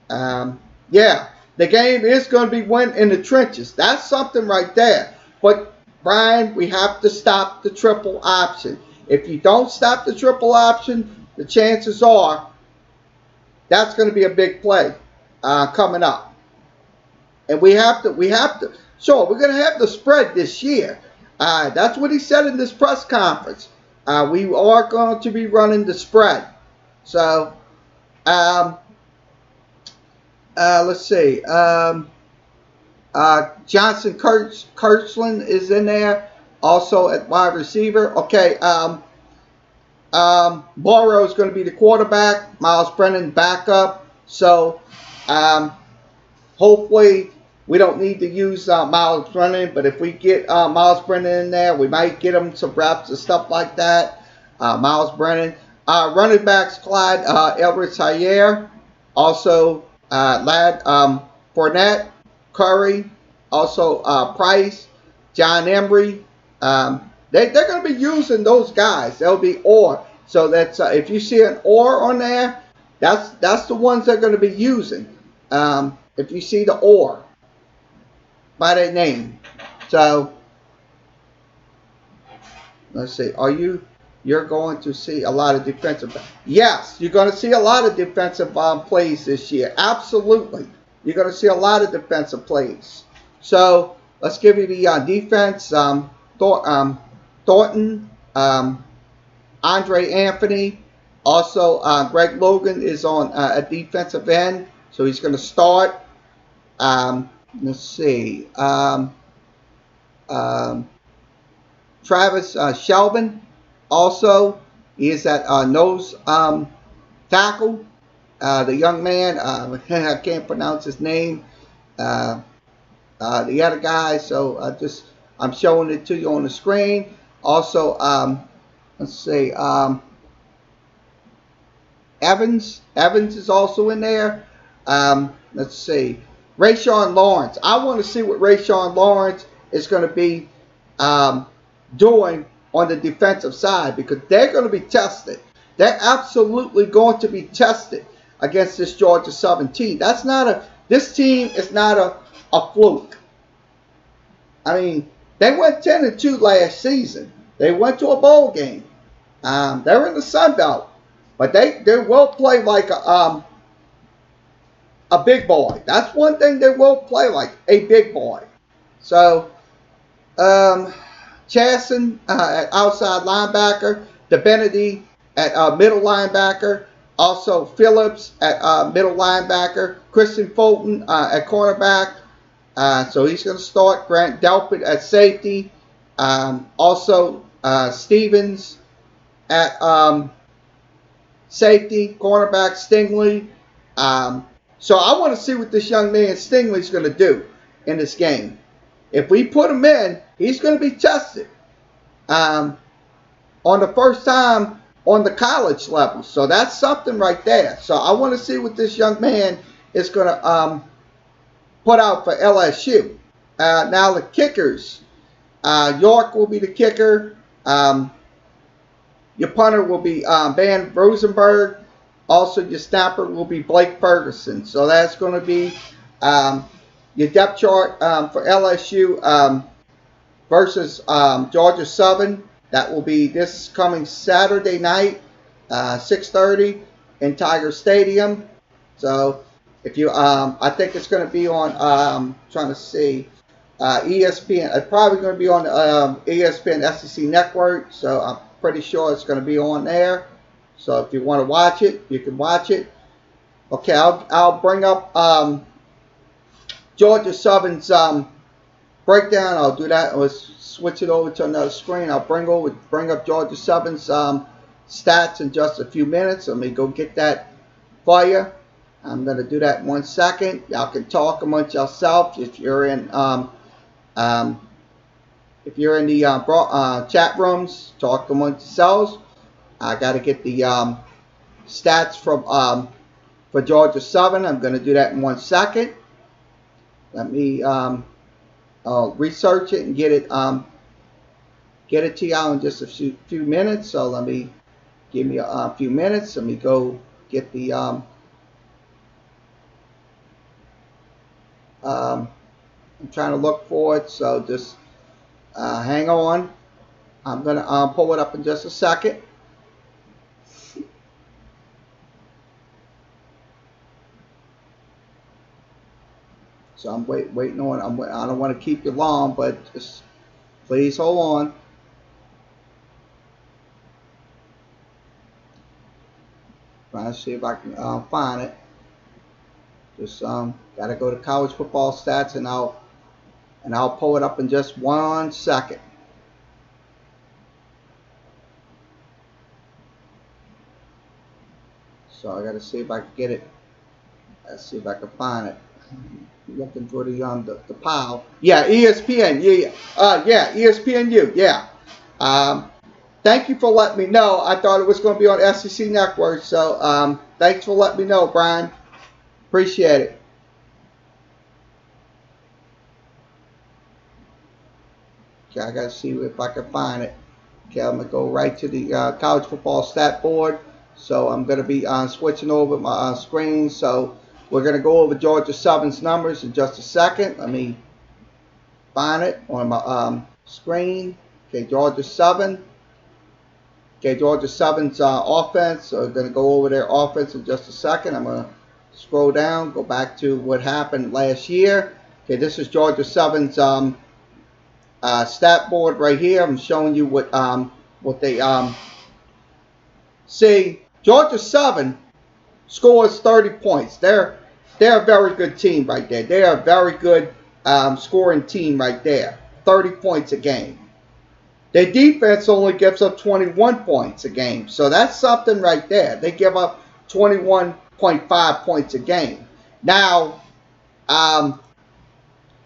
Yeah, the game is going to be won in the trenches. That's something right there. But, Brian, we have to stop the triple option. If you don't stop the triple option, the chances are that's going to be a big play coming up. And we have to, sure, we're going to have the spread this year. That's what he said in this press conference. We are going to be running the spread. So, let's see. Johnson Kirchland is in there. Also at wide receiver. Okay. Borrow is going to be the quarterback. Miles Brennan backup. So, hopefully we don't need to use Miles Brennan. But if we get Miles Brennan in there, we might get him some reps and stuff like that. Miles Brennan. Running backs, Clyde Edwards-Helaire. Also, Lad Fournette, Curry. Also, Price, John Emery. They're going to be using those guys. They'll be Orr. So that's if you see an Orr on there, that's the ones they're going to be using. If you see the Orr by that name. So let's see. You're going to see a lot of defensive. Yes, you're going to see a lot of defensive plays this year. Absolutely, you're going to see a lot of defensive plays. So let's give you the defense. Thornton, Andre Anthony, also Greg Logan is on a defensive end, so he's going to start. Let's see. Travis Shelvin, also, he is at nose tackle. The young man, I can't pronounce his name. The other guy, so I'm showing it to you on the screen. Also, let's see, Evans is also in there. Let's see, Rayshawn Lawrence. I want to see what Rayshawn Lawrence is going to be doing on the defensive side, because they're going to be tested. They're absolutely going to be tested against this Georgia Southern team. This team is not a fluke. I mean, they went 10-2 last season. They went to a bowl game. They're in the Sun Belt, but they will play like a big boy. That's one thing they will play like, a big boy. So, Chasson at outside linebacker, DeBenedy at middle linebacker, also Phillips at middle linebacker, Christian Fulton at cornerback. So he's going to start. Grant Delpit at safety. Also Stevens at safety, cornerback Stingley. So I want to see what this young man Stingley's going to do in this game. If we put him in, he's going to be tested. on the first time on the college level. So that's something right there. So I want to see what this young man is going to put out for LSU. Now the kickers. York will be the kicker. Your punter will be Van Rosenberg. Also, your snapper will be Blake Ferguson. So that's going to be your depth chart for LSU versus Georgia Southern. That will be this coming Saturday night, 6:30 in Tiger Stadium. So if you, I think it's going to be on. Trying to see. ESPN. It's probably going to be on ESPN SEC Network. So I'm pretty sure it's going to be on there. So if you want to watch it, you can watch it. Okay, I'll bring up Georgia Southern's breakdown. I'll do that. Let's switch it over to another screen. I'll bring up Georgia Southern's stats in just a few minutes. Let me go get that for you. I'm going to do that in 1 second. Y'all can talk amongst yourselves if you're in the chat rooms. Talk amongst yourselves. I got to get the stats from for Georgia Southern. I'm going to do that in 1 second. Let me research it and get it to y'all in just a few minutes. So give me a few minutes. Let me go get the I'm trying to look for it. So just hang on. I'm gonna pull it up in just a second. So I'm waiting on. I don't want to keep you long, but just please hold on. Trying to see if I can find it. Just gotta go to college football stats, and I'll pull it up in just 1 second. So I gotta see if I can get it. Let's see if I can find it. Looking for the pile. Yeah, ESPN. Yeah, ESPNU. Yeah. Thank you for letting me know. I thought it was going to be on SEC Network. So thanks for letting me know, Brian. Appreciate it. Okay, I gotta see if I can find it. Okay, I'm gonna go right to the college football stat board. So I'm gonna be switching over my screen. So we're going to go over Georgia Southern's numbers in just a second. Let me find it on my screen. Okay, Georgia Southern. Okay, Georgia Southern's offense. So we're going to go over their offense in just a second. I'm going to scroll down, go back to what happened last year. Okay, this is Georgia Southern's stat board right here. I'm showing you what they see. Georgia Southern scores 30 points. They're a very good team right there. They are a very good scoring team right there. 30 points a game. Their defense only gives up 21 points a game. So that's something right there. They give up 21.5 points a game. Now,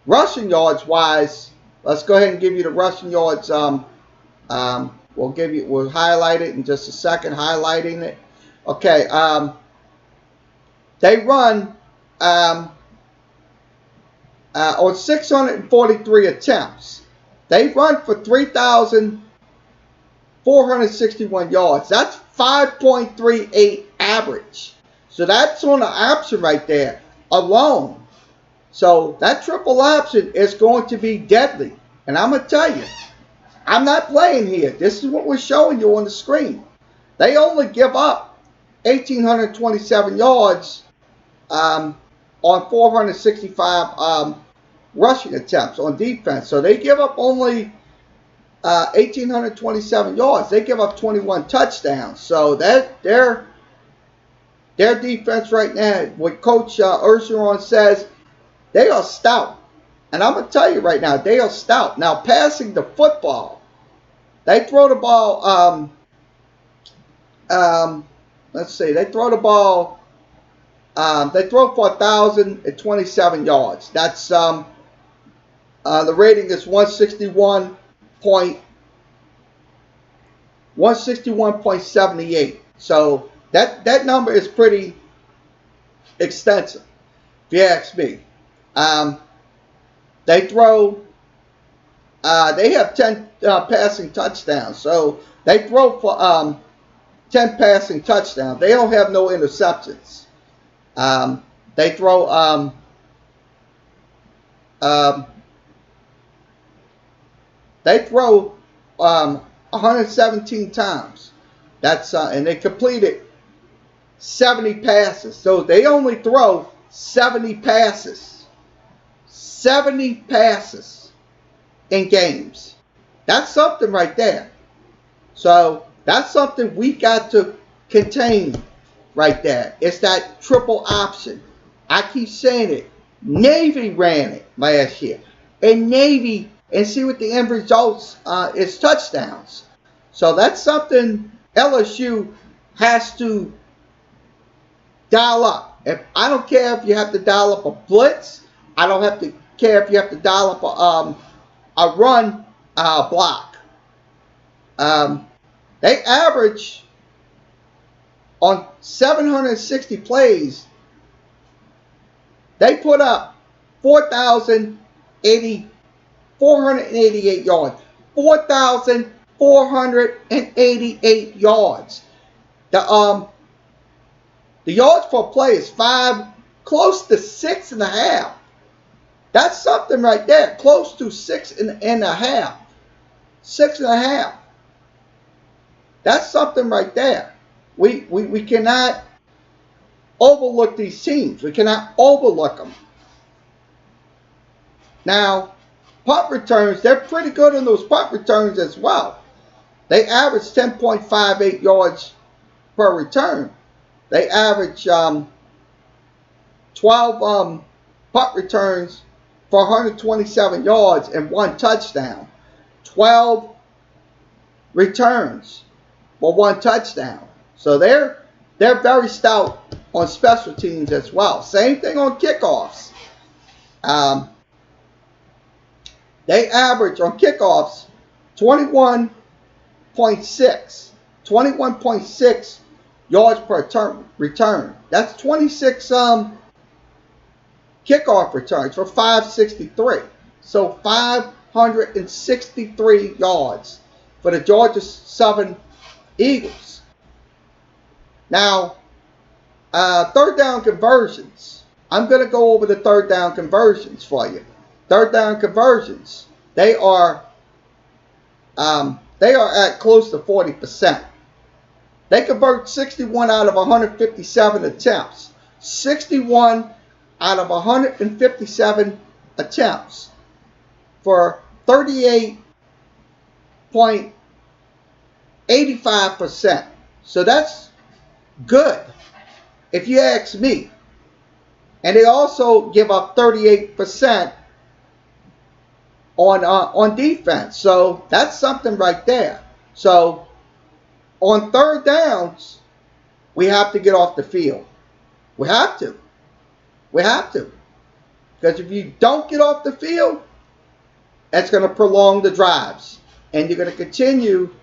rushing yards wise, let's go ahead and give you the rushing yards. We'll highlight it in just a second. Highlighting it. Okay. They run on 643 attempts. They run for 3,461 yards. That's 5.38 average. So that's on the option right there alone. So that triple option is going to be deadly. And I'm going to tell you, I'm not playing here. This is what we're showing you on the screen. They only give up 1,827 yards on 465 rushing attempts on defense. So they give up only 1,827 yards. They give up 21 touchdowns. So that their defense right now, what Coach Urcheron says, they are stout. And I'm going to tell you right now, they are stout. Now, passing the football, they throw the ball, let's see, they throw the ball, they throw for 1,027 yards. That's the rating is 161.8. 161.78. So that number is pretty extensive, if you ask me. They throw. They have 10 passing touchdowns, so they throw for 10 passing touchdowns. They don't have no interceptions. They throw. Um, they throw 117 times. That's and they completed 70 passes. So they only throw 70 passes. 70 passes in games. That's something right there. So that's something we got to contain right there. It's that triple option. I keep saying it. Navy ran it last year. And Navy, and see what the end results is touchdowns. So that's something LSU has to dial up. I don't care if you have to dial up a blitz. I don't have to care if you have to dial up a run block. They average on 760 plays. They put up 488 yards. 4,488 yards. The yards per play is close to 6.5. That's something right there. Close to 6.5. 6.5. That's something right there. We cannot overlook these teams. We cannot overlook them. Now, punt returns, they're pretty good on those punt returns as well. They average 10.58 yards per return. They average 12 punt returns for 127 yards and 1 touchdown. 12 returns for 1 touchdown. So they're very stout on special teams as well. Same thing on kickoffs. They average on kickoffs 21.6 yards per return. That's 26 kickoff returns for 563. So 563 yards for the Georgia Southern Eagles. Now, third down conversions. I'm going to go over the third down conversions for you. Third down conversions. They are at close to 40%. They convert 61 out of 157 attempts. 61 out of 157 attempts for 38.85%. So that's good, if you ask me. And they also give up 38% on defense. So that's something right there. So on third downs, we have to get off the field. We have to. We have to. Because if you don't get off the field, that's going to prolong the drives. And you're going to continue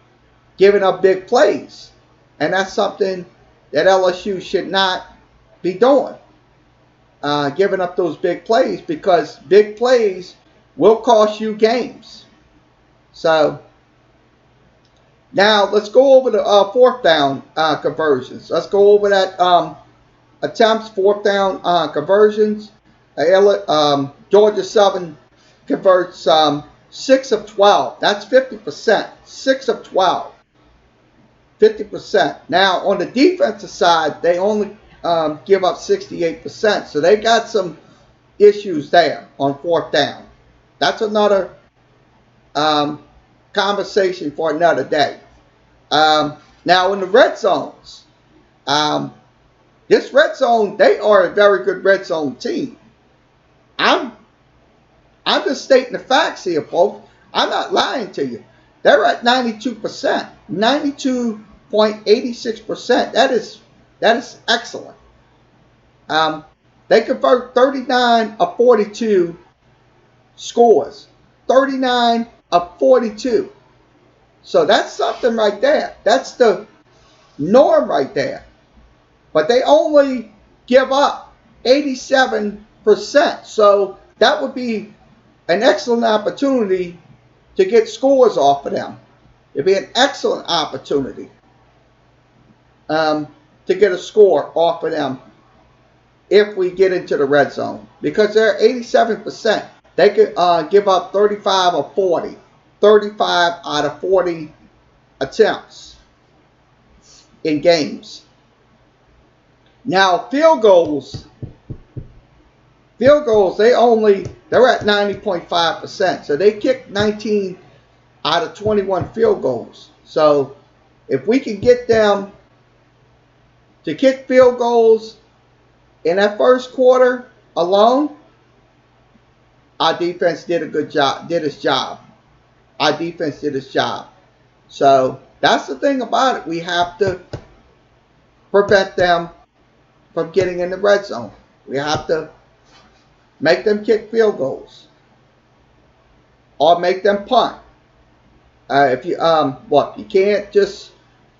giving up big plays. And that's something that LSU should not be doing. Giving up those big plays, because big plays will cost you games. So now let's go over the fourth down conversions. Let's go over that attempts, fourth down conversions. Georgia Southern converts 6 of 12. That's 50%. 6 of 12. 50%. Now on the defensive side, they only give up 68%. So they got some issues there on fourth down. That's another conversation for another day. Now in the red zones, this red zone, they are a very good red zone team. I'm just stating the facts here, folks. I'm not lying to you. They're at 92%, 92.86%. That is excellent. They convert 39 of 42 scores. 39 of 42. So that's something right there. That's the norm right there. But they only give up 87%. So that would be an excellent opportunity to get scores off of them. It'd be an excellent opportunity to get a score off of them if we get into the red zone. Because they're 87%. They could give up 35 or 40. 35 out of 40 attempts in games. Now, field goals, they're at 90.5%. So they kicked 19 out of 21 field goals. So if we can get them to kick field goals in that first quarter alone, our defense did a good job, did its job. Our defense did its job. So that's the thing about it. We have to prevent them from getting in the red zone. We have to make them kick field goals or make them punt. If you you can't just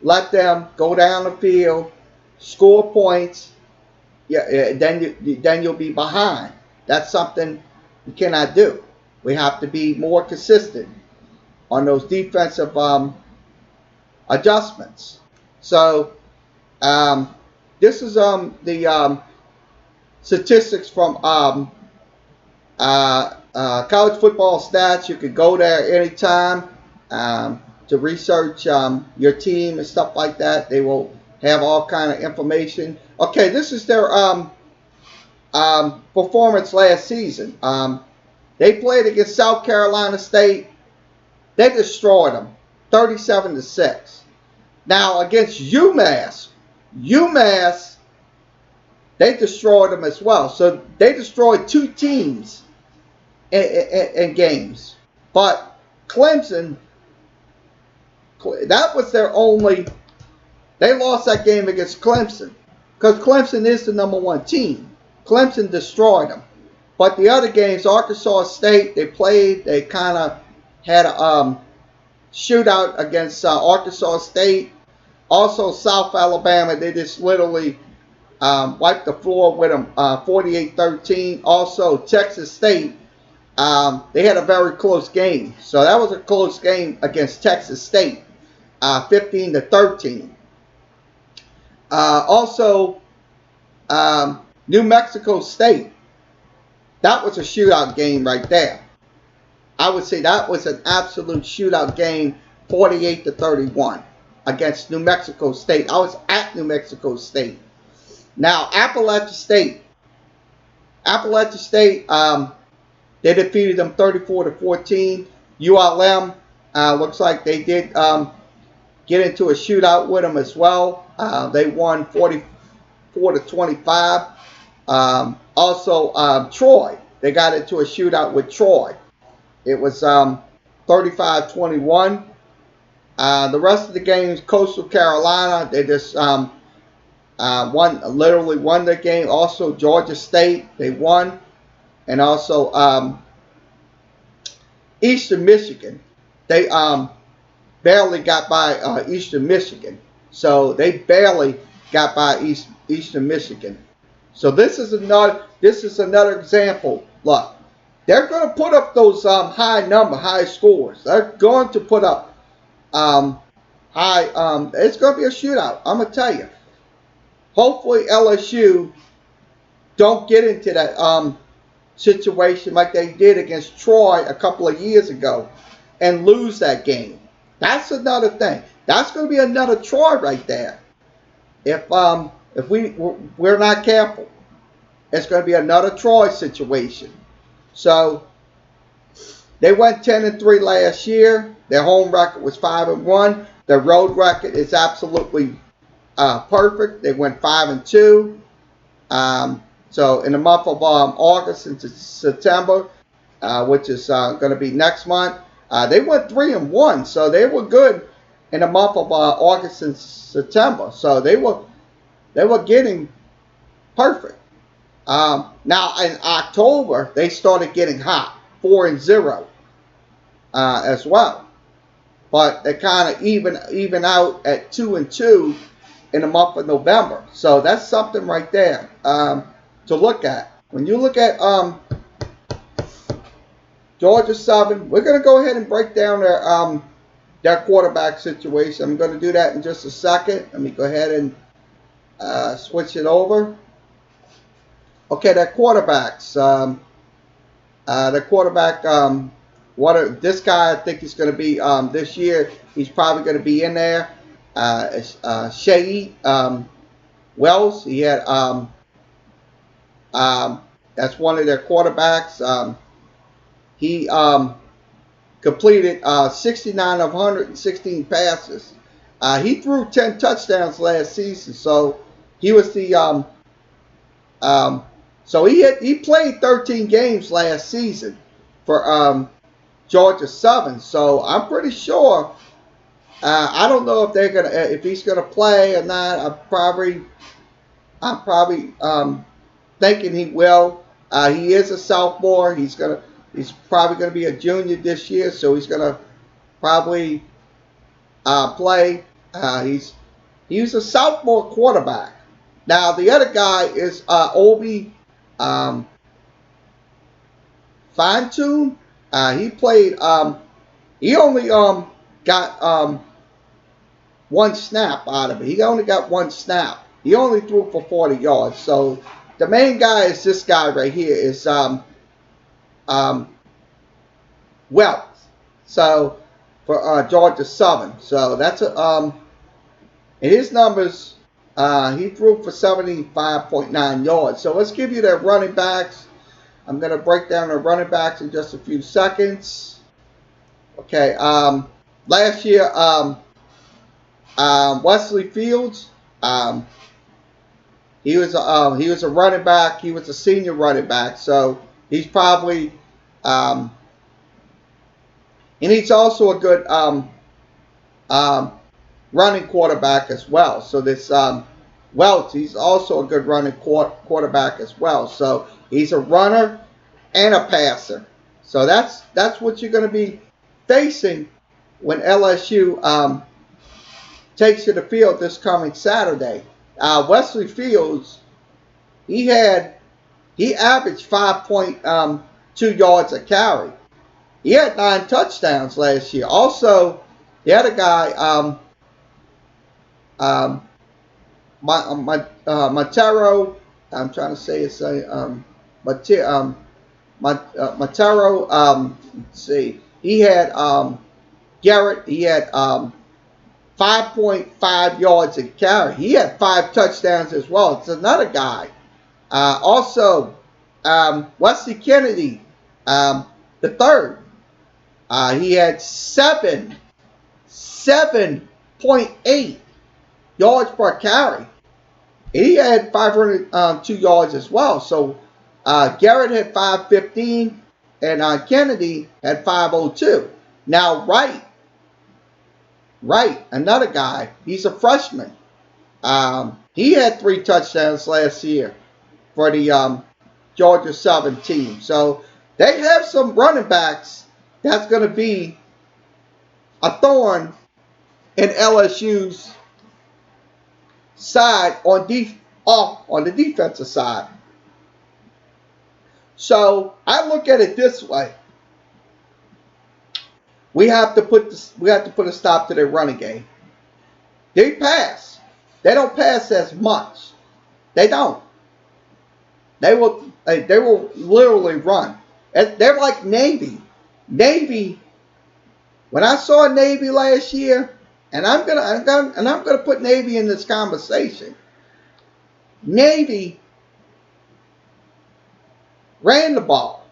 let them go down the field, score points. Then you'll be behind. That's something you cannot do. We have to be more consistent on those defensive adjustments. So this is the statistics from college football stats. You could go there anytime to research your team and stuff like that. They will have all kind of information. Okay, this is their performance last season. They played against South Carolina State. They destroyed them, 37-6. Now against UMass, they destroyed them as well. So they destroyed two teams in games. But Clemson, that was their only. They lost that game against Clemson because Clemson is the number one team. Clemson destroyed them. But the other games, Arkansas State, they kind of had a shootout against Arkansas State. Also, South Alabama, they just literally wiped the floor with them 48-13. Also, Texas State, they had a very close game. So that was a close game against Texas State, 15-13. Also, New Mexico State, that was a shootout game right there. I would say that was an absolute shootout game, 48-31 against New Mexico State. I was at New Mexico State. Now, Appalachian State, they defeated them 34-14. ULM looks like they did get into a shootout with them as well. They won 44-25. Also, Troy, they got into a shootout with Troy. It was 35-21. The rest of the games, Coastal Carolina, they just literally won their game. Also, Georgia State, they won. And also, Eastern Michigan, they barely got by Eastern Michigan. So they barely got by Eastern Michigan. So this is another example. Look, they're going to put up those high scores. They're going to put up it's going to be a shootout. I'm going to tell you. Hopefully LSU don't get into that situation like they did against Troy a couple of years ago and lose that game. That's another thing. That's going to be another Troy right there. If we're not careful, it's going to be another Troy situation. So they went 10-3 last year. Their home record was 5-1. Their road record is absolutely perfect. They went 5-2. So in the month of August into September, which is going to be next month, they went 3-1. So they were good in the month of August and September. So they were getting perfect. Now in October they started getting hot, 4-0 as well. but they kind of even out at 2-2 in the month of November. So that's something right there to look at. When you look at Georgia Southern, we're going to go ahead and break down their quarterback situation. I'm going to do that in just a second. Let me go ahead and switch it over. Okay, their quarterbacks. Their quarterback, this guy I think is going to be this year. He's probably going to be in there. Shea Wells. He had that's one of their quarterbacks. He completed 69 of 116 passes. He threw 10 touchdowns last season, so he was the so he played 13 games last season for Georgia Southern. So I'm pretty sure. I don't know if he's gonna play or not. I'm probably thinking he will. He is a sophomore. He's probably gonna be a junior this year, so he's gonna probably play. He's a sophomore quarterback. Now the other guy is Obi Fine-Tune. He played. He only got one snap out of it. He only got one snap. He only threw for 40 yards. So the main guy is this guy right here is Wells. So for Georgia Southern. So that's in his numbers. He threw for 75.9 yards. So let's give you their running backs. I'm going to break down their running backs in just a few seconds. Okay. Last year, Wesley Fields. He was a running back. He was a senior running back. So he's probably and he's also a good running quarterback as well. So this Welch, he's also a good running quarterback as well. So he's a runner and a passer. So that's what you're going to be facing when LSU takes to the field this coming Saturday. Wesley Fields, he averaged 5.2 yards a carry. He had 9 touchdowns last year. Also, the other guy, Montero, I'm trying to say his name, Montero, let's see, he had Garrett, he had 5.5 yards a carry. He had 5 touchdowns as well. It's another guy. Also, Wesley Kennedy, the third, he had 7.8 yards per carry. He had 502 yards as well. So Garrett had 515 and Kennedy had 502. Now Wright, another guy, he's a freshman. He had 3 touchdowns last year for the Georgia Southern team. So they have some running backs that's going to be a thorn in LSU's side on the defensive side. So I look at it this way: we have to put a stop to their running game. They pass. They don't pass as much. They don't. They will literally run. They're like Navy. Navy. When I saw Navy last year, and I'm gonna put Navy in this conversation. Navy ran the ball,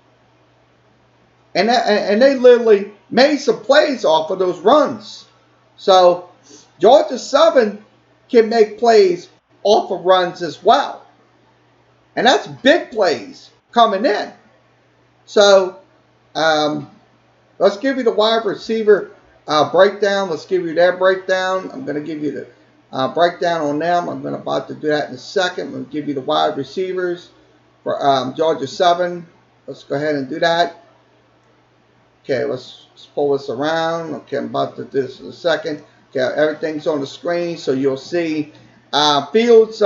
and they literally made some plays off of those runs. So Georgia Southern can make plays off of runs as well, and that's big plays coming in. So let's give you the wide receiver breakdown. Let's give you their breakdown. I'm going to give you the breakdown on them. I'm about to do that in a second. I'm going to give you the wide receivers for Georgia Southern. Let's go ahead and do that. Okay, let's pull this around. Okay, I'm about to do this in a second. Okay, everything's on the screen, so you'll see. Fields,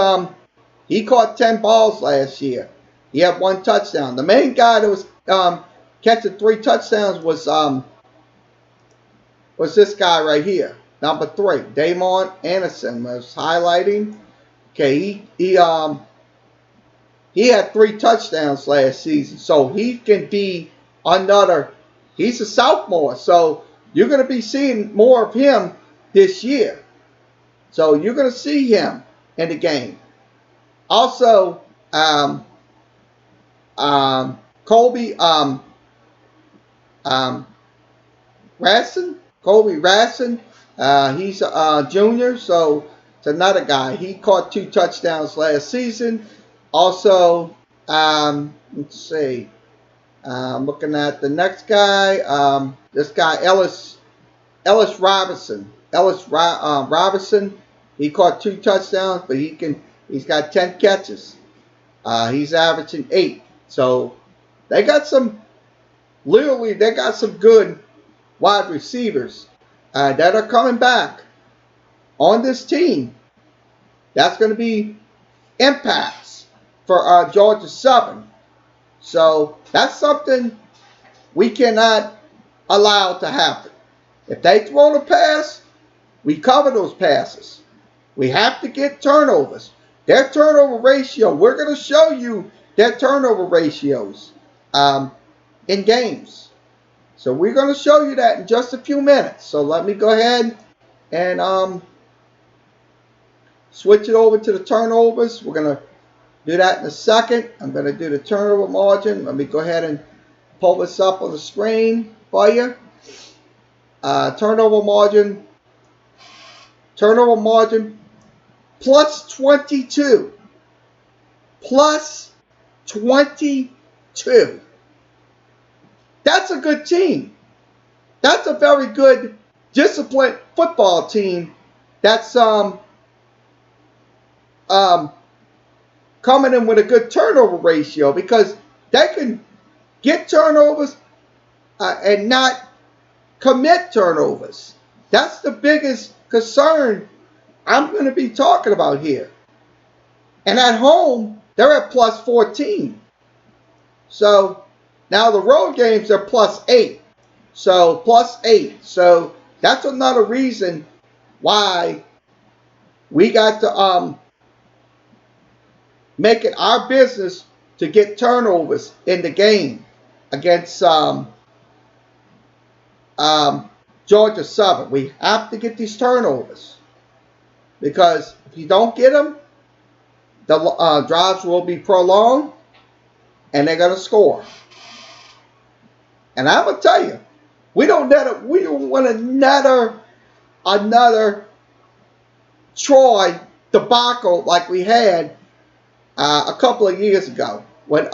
he caught 10 balls last year. He had 1 touchdown. The main guy that was catching 3 touchdowns was this guy right here, number 3, Damon Anderson was highlighting. Okay, he had 3 touchdowns last season, so he can be another. He's a sophomore, so you're going to be seeing more of him this year. So you're going to see him in the game. Also, Colby Colby Rasson, he's a junior, so it's another guy. He caught 2 touchdowns last season. Also, let's see. Looking at the next guy, this guy Ellis Robinson. Robinson, he caught 2 touchdowns, but he's got 10 catches. He's averaging 8. So they got some good wide receivers that are coming back on this team. That's going to be impacts for Georgia Southern. So that's something we cannot allow to happen. If they throw the pass, we cover those passes. We have to get turnovers. Their turnover ratio, we're going to show you their turnover ratios in games. So we're going to show you that in just a few minutes. So let me go ahead and switch it over to the turnovers. We're going to do that in a second. I'm going to do the turnover margin. Let me go ahead and pull this up on the screen for you. Turnover margin plus 22. Plus 22. That's a good team. That's a very good, disciplined football team that's coming in with a good turnover ratio, because they can get turnovers and not commit turnovers. That's the biggest concern I'm going to be talking about here. And at home, they're at plus 14. So now the road games are plus 8. So plus 8. So that's another reason why we got to make it our business to get turnovers in the game against Georgia Southern. We have to get these turnovers, because if you don't get them, the drives will be prolonged and they're going to score. And I'm going to tell you, we don't want another Troy debacle like we had a couple of years ago when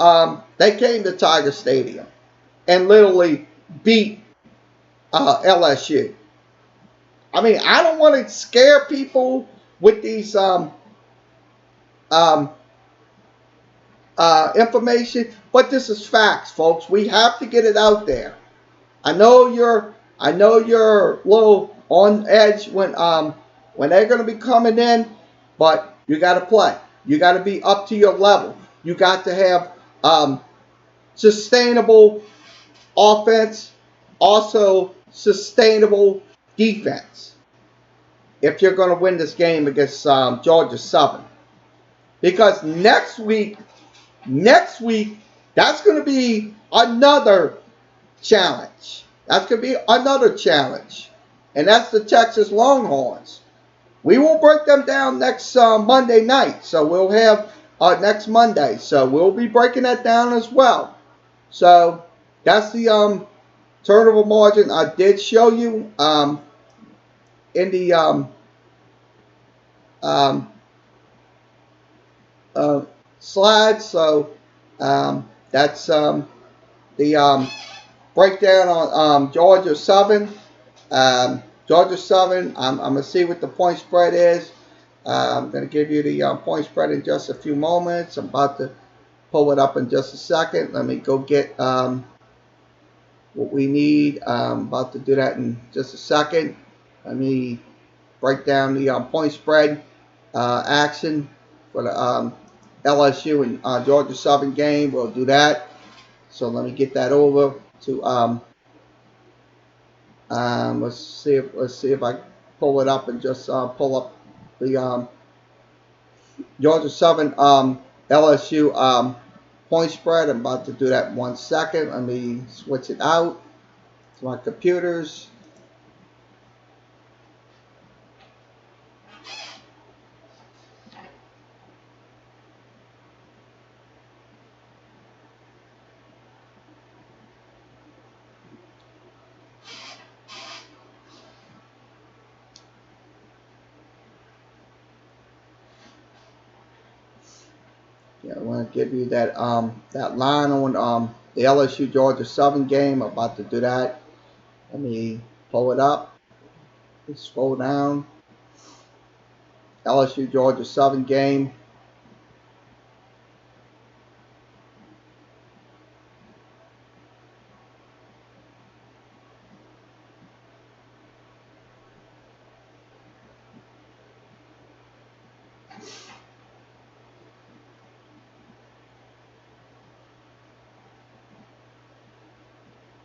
they came to Tiger Stadium and literally beat LSU. I mean, I don't want to scare people with these information, but this is facts, folks. We have to get it out there. I know you're a little on edge when they're going to be coming in, but you got to play. You got to be up to your level. You got to have sustainable offense, also sustainable defense, if you're going to win this game against Georgia Southern. Because next week, that's going to be another challenge. That's going to be another challenge. And that's the Texas Longhorns. We will break them down next Monday night. So we'll have next Monday. So we'll be breaking that down as well. So that's the turnover margin I did show you in the slides. So that's the breakdown on Georgia Southern. Georgia Southern, I'm going to see what the point spread is. I'm going to give you the point spread in just a few moments. I'm about to pull it up in just a second. Let me go get what we need. About to do that in just a second. Let me break down the point spread action for the LSU and Georgia Southern game. We'll do that. So let me get that over to let's see if I pull it up and just pull up the Georgia Southern LSU point spread. I'm about to do that in 1 second. Let me switch it out to my computers. Yeah, I want to give you that that line on the LSU Georgia Southern game. I'm about to do that. Let me pull it up. Let's scroll down. LSU Georgia Southern game.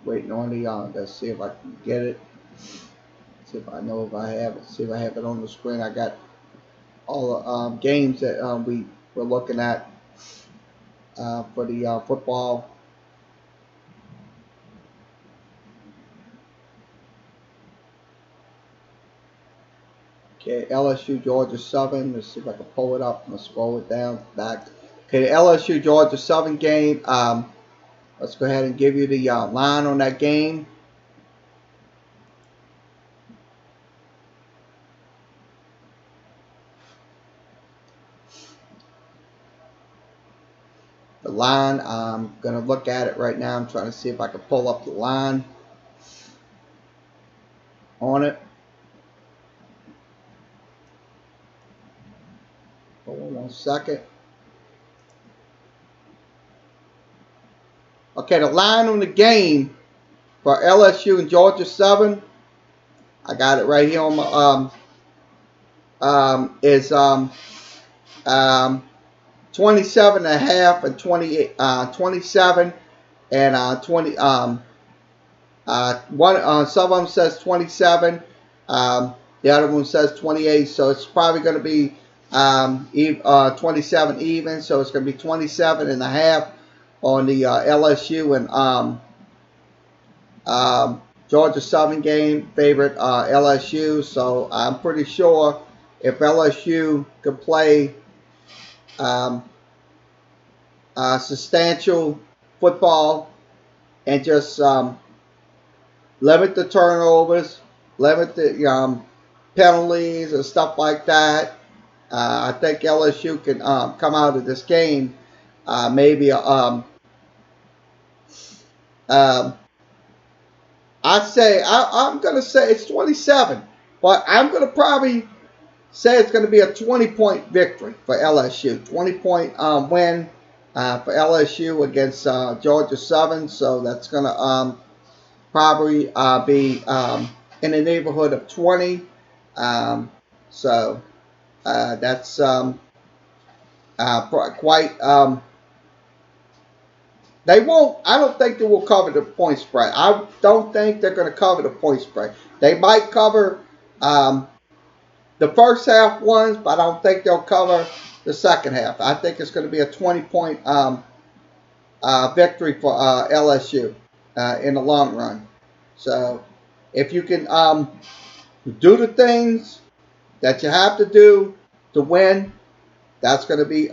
Waiting on the let's see if I can get it. See if I know if I have it. See if I have it on the screen. I got all the games that we were looking at for the football. Okay, LSU Georgia Southern. Let's see if I can pull it up. I'm gonna scroll it down back. Okay, the LSU Georgia Southern game. Let's go ahead and give you the line on that game. The line, I'm going to look at it right now. I'm trying to see if I can pull up the line on it. Hold on 1 second. Okay, the line on the game for LSU and Georgia Southern, I got it right here on my, is 27 and a half and 28, 27 and 20, some of them says 27, the other one says 28, so it's probably going to be 27 even, so it's going to be 27 and a half on the LSU and Georgia Southern game, favorite LSU, so I'm pretty sure if LSU could play substantial football and just limit the turnovers, limit the penalties and stuff like that. I think LSU can come out of this game maybe I'd say I'm going to say it's 27, but I'm going to probably say it's going to be a 20-point victory for LSU, 20-point win for LSU against Georgia Southern. So that's going to probably be in the neighborhood of 20. So that's quite. They won't. I don't think they will cover the point spread. I don't think they're going to cover the point spread. They might cover the first half ones, but I don't think they'll cover the second half. I think it's going to be a 20-point victory for LSU in the long run. So if you can do the things that you have to do to win, that's going to be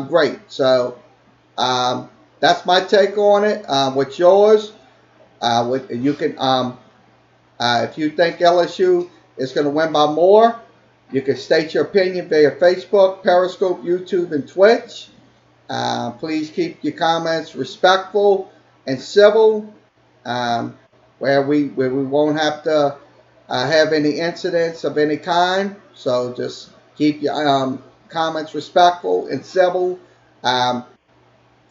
great. So that's my take on it. What's yours? You can, if you think LSU is going to win by more, you can state your opinion via Facebook, Periscope, YouTube, and Twitch. Please keep your comments respectful and civil, where we won't have to have any incidents of any kind. So just keep your comments respectful and civil.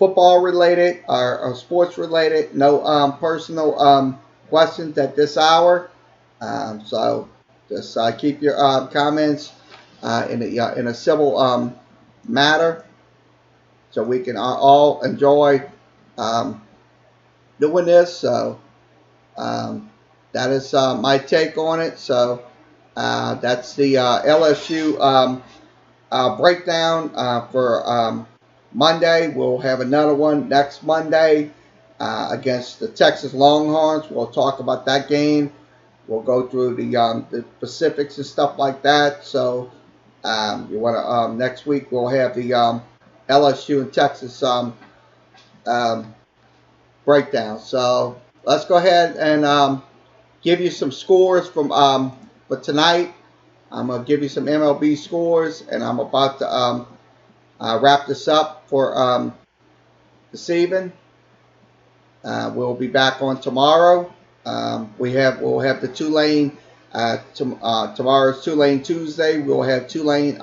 football related or sports related. No personal questions at this hour. So just keep your comments in a civil matter, so we can all enjoy um, doing this. So that is my take on it. So that's the LSU breakdown for Monday. We'll have another one next Monday against the Texas Longhorns. We'll talk about that game. We'll go through the specifics and stuff like that. So you want to next week we'll have the LSU and Texas breakdown. So let's go ahead and give you some scores from for tonight. I'm gonna give you some MLB scores, and I'm about to wrap this up for this evening. We'll be back on tomorrow. We'll have the Tulane tomorrow's Tulane Tuesday. We'll have Tulane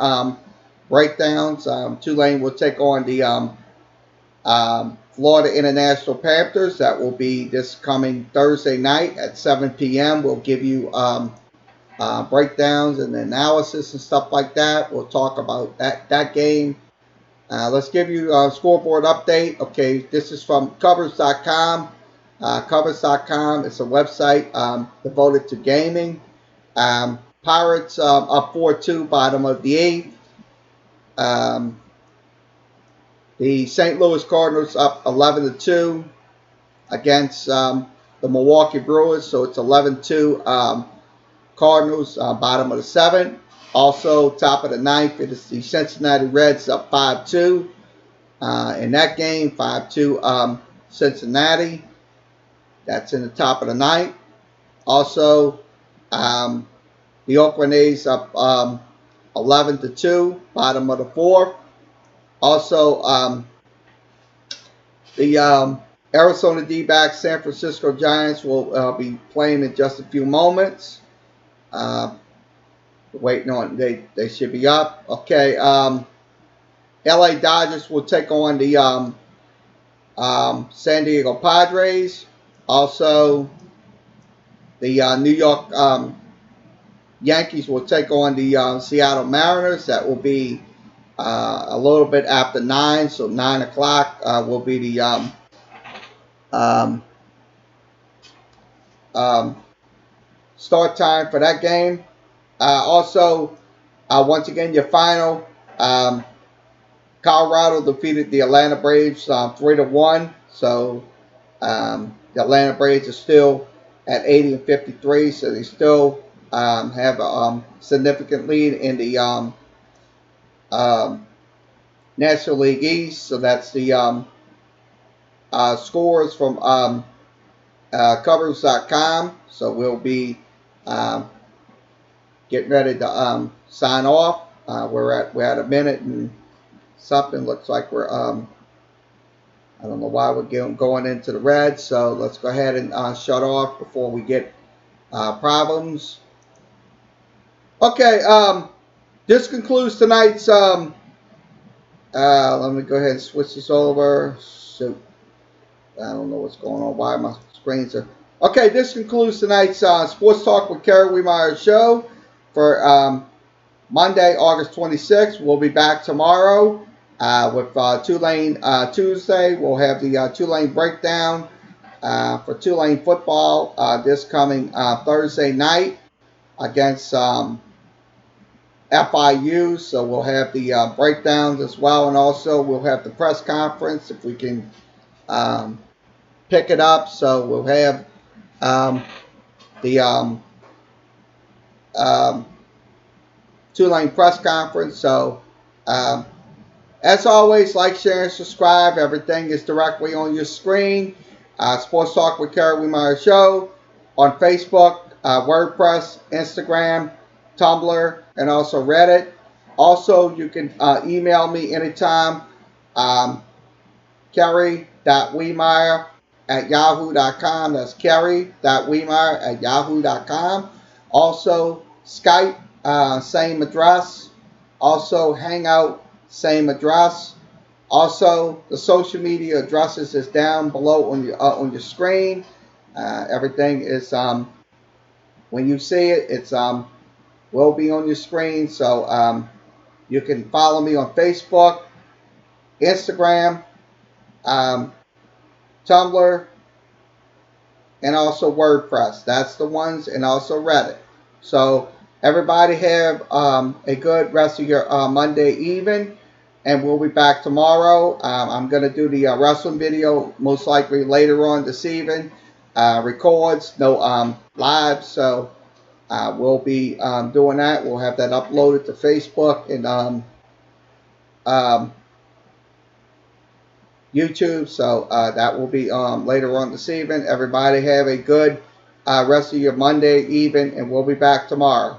breakdowns. Tulane will take on the Florida International Panthers. That will be this coming Thursday night at 7 p.m. We'll give you breakdowns and analysis and stuff like that. We'll talk about that game. Let's give you a scoreboard update. Okay, this is from Covers.com. Covers.com is a website devoted to gaming. Pirates up 4-2, bottom of the eighth. The St. Louis Cardinals up 11-2 against the Milwaukee Brewers, so it's 11-2 Cardinals, bottom of the seventh. Also, top of the ninth, it is the Cincinnati Reds up 5-2 in that game, 5-2 Cincinnati. That's in the top of the ninth. Also, the Oakland A's up 11-2, bottom of the fourth. Also, the Arizona D-backs, San Francisco Giants will be playing in just a few moments. Waiting on they should be up. Okay, LA Dodgers will take on the San Diego Padres. Also, the New York Yankees will take on the Seattle Mariners. That will be a little bit after 9, so 9 o'clock will be the start time for that game. Also, once again, your final, Colorado defeated the Atlanta Braves 3-1. So the Atlanta Braves are still at 80-53, so they still have a significant lead in the National League East. So that's the scores from Covers.com. So we'll be getting ready to sign off. We're at a minute and something. Looks like we're I don't know why we're going into the red. So let's go ahead and shut off before we get problems. Okay, this concludes tonight's. Let me go ahead and switch this over. Shoot, I don't know what's going on. Why my screens are. Okay, this concludes tonight's Sports Talk with Kerry Wehmeyer show for Monday, August 26th. We'll be back tomorrow with Tulane Tuesday. We'll have the Tulane breakdown for Tulane football this coming Thursday night against FIU. So we'll have the breakdowns as well, and also we'll have the press conference if we can pick it up. So we'll have the Tulane press conference. So as always, like, share, and subscribe. Everything is directly on your screen. Sports Talk with Kerry Wehmeyer Show on Facebook, WordPress, Instagram, Tumblr, and also Reddit. Also, you can email me anytime. Kerry.Wehmeyer@yahoo.com. That's Kerry.Wehmeyer@yahoo.com. Also, Skype, same address. Also, Hangout, same address. Also, the social media addresses is down below on your screen. Everything is when you see it, it's will be on your screen. So you can follow me on Facebook, Instagram, Tumblr, and also WordPress. That's the ones, and also Reddit. So everybody have a good rest of your Monday evening, and we'll be back tomorrow. I'm going to do the wrestling video most likely later on this evening. Records, no live, so we'll be doing that. We'll have that uploaded to Facebook and um, YouTube. So that will be later on this evening. Everybody have a good rest of your Monday evening, and we'll be back tomorrow.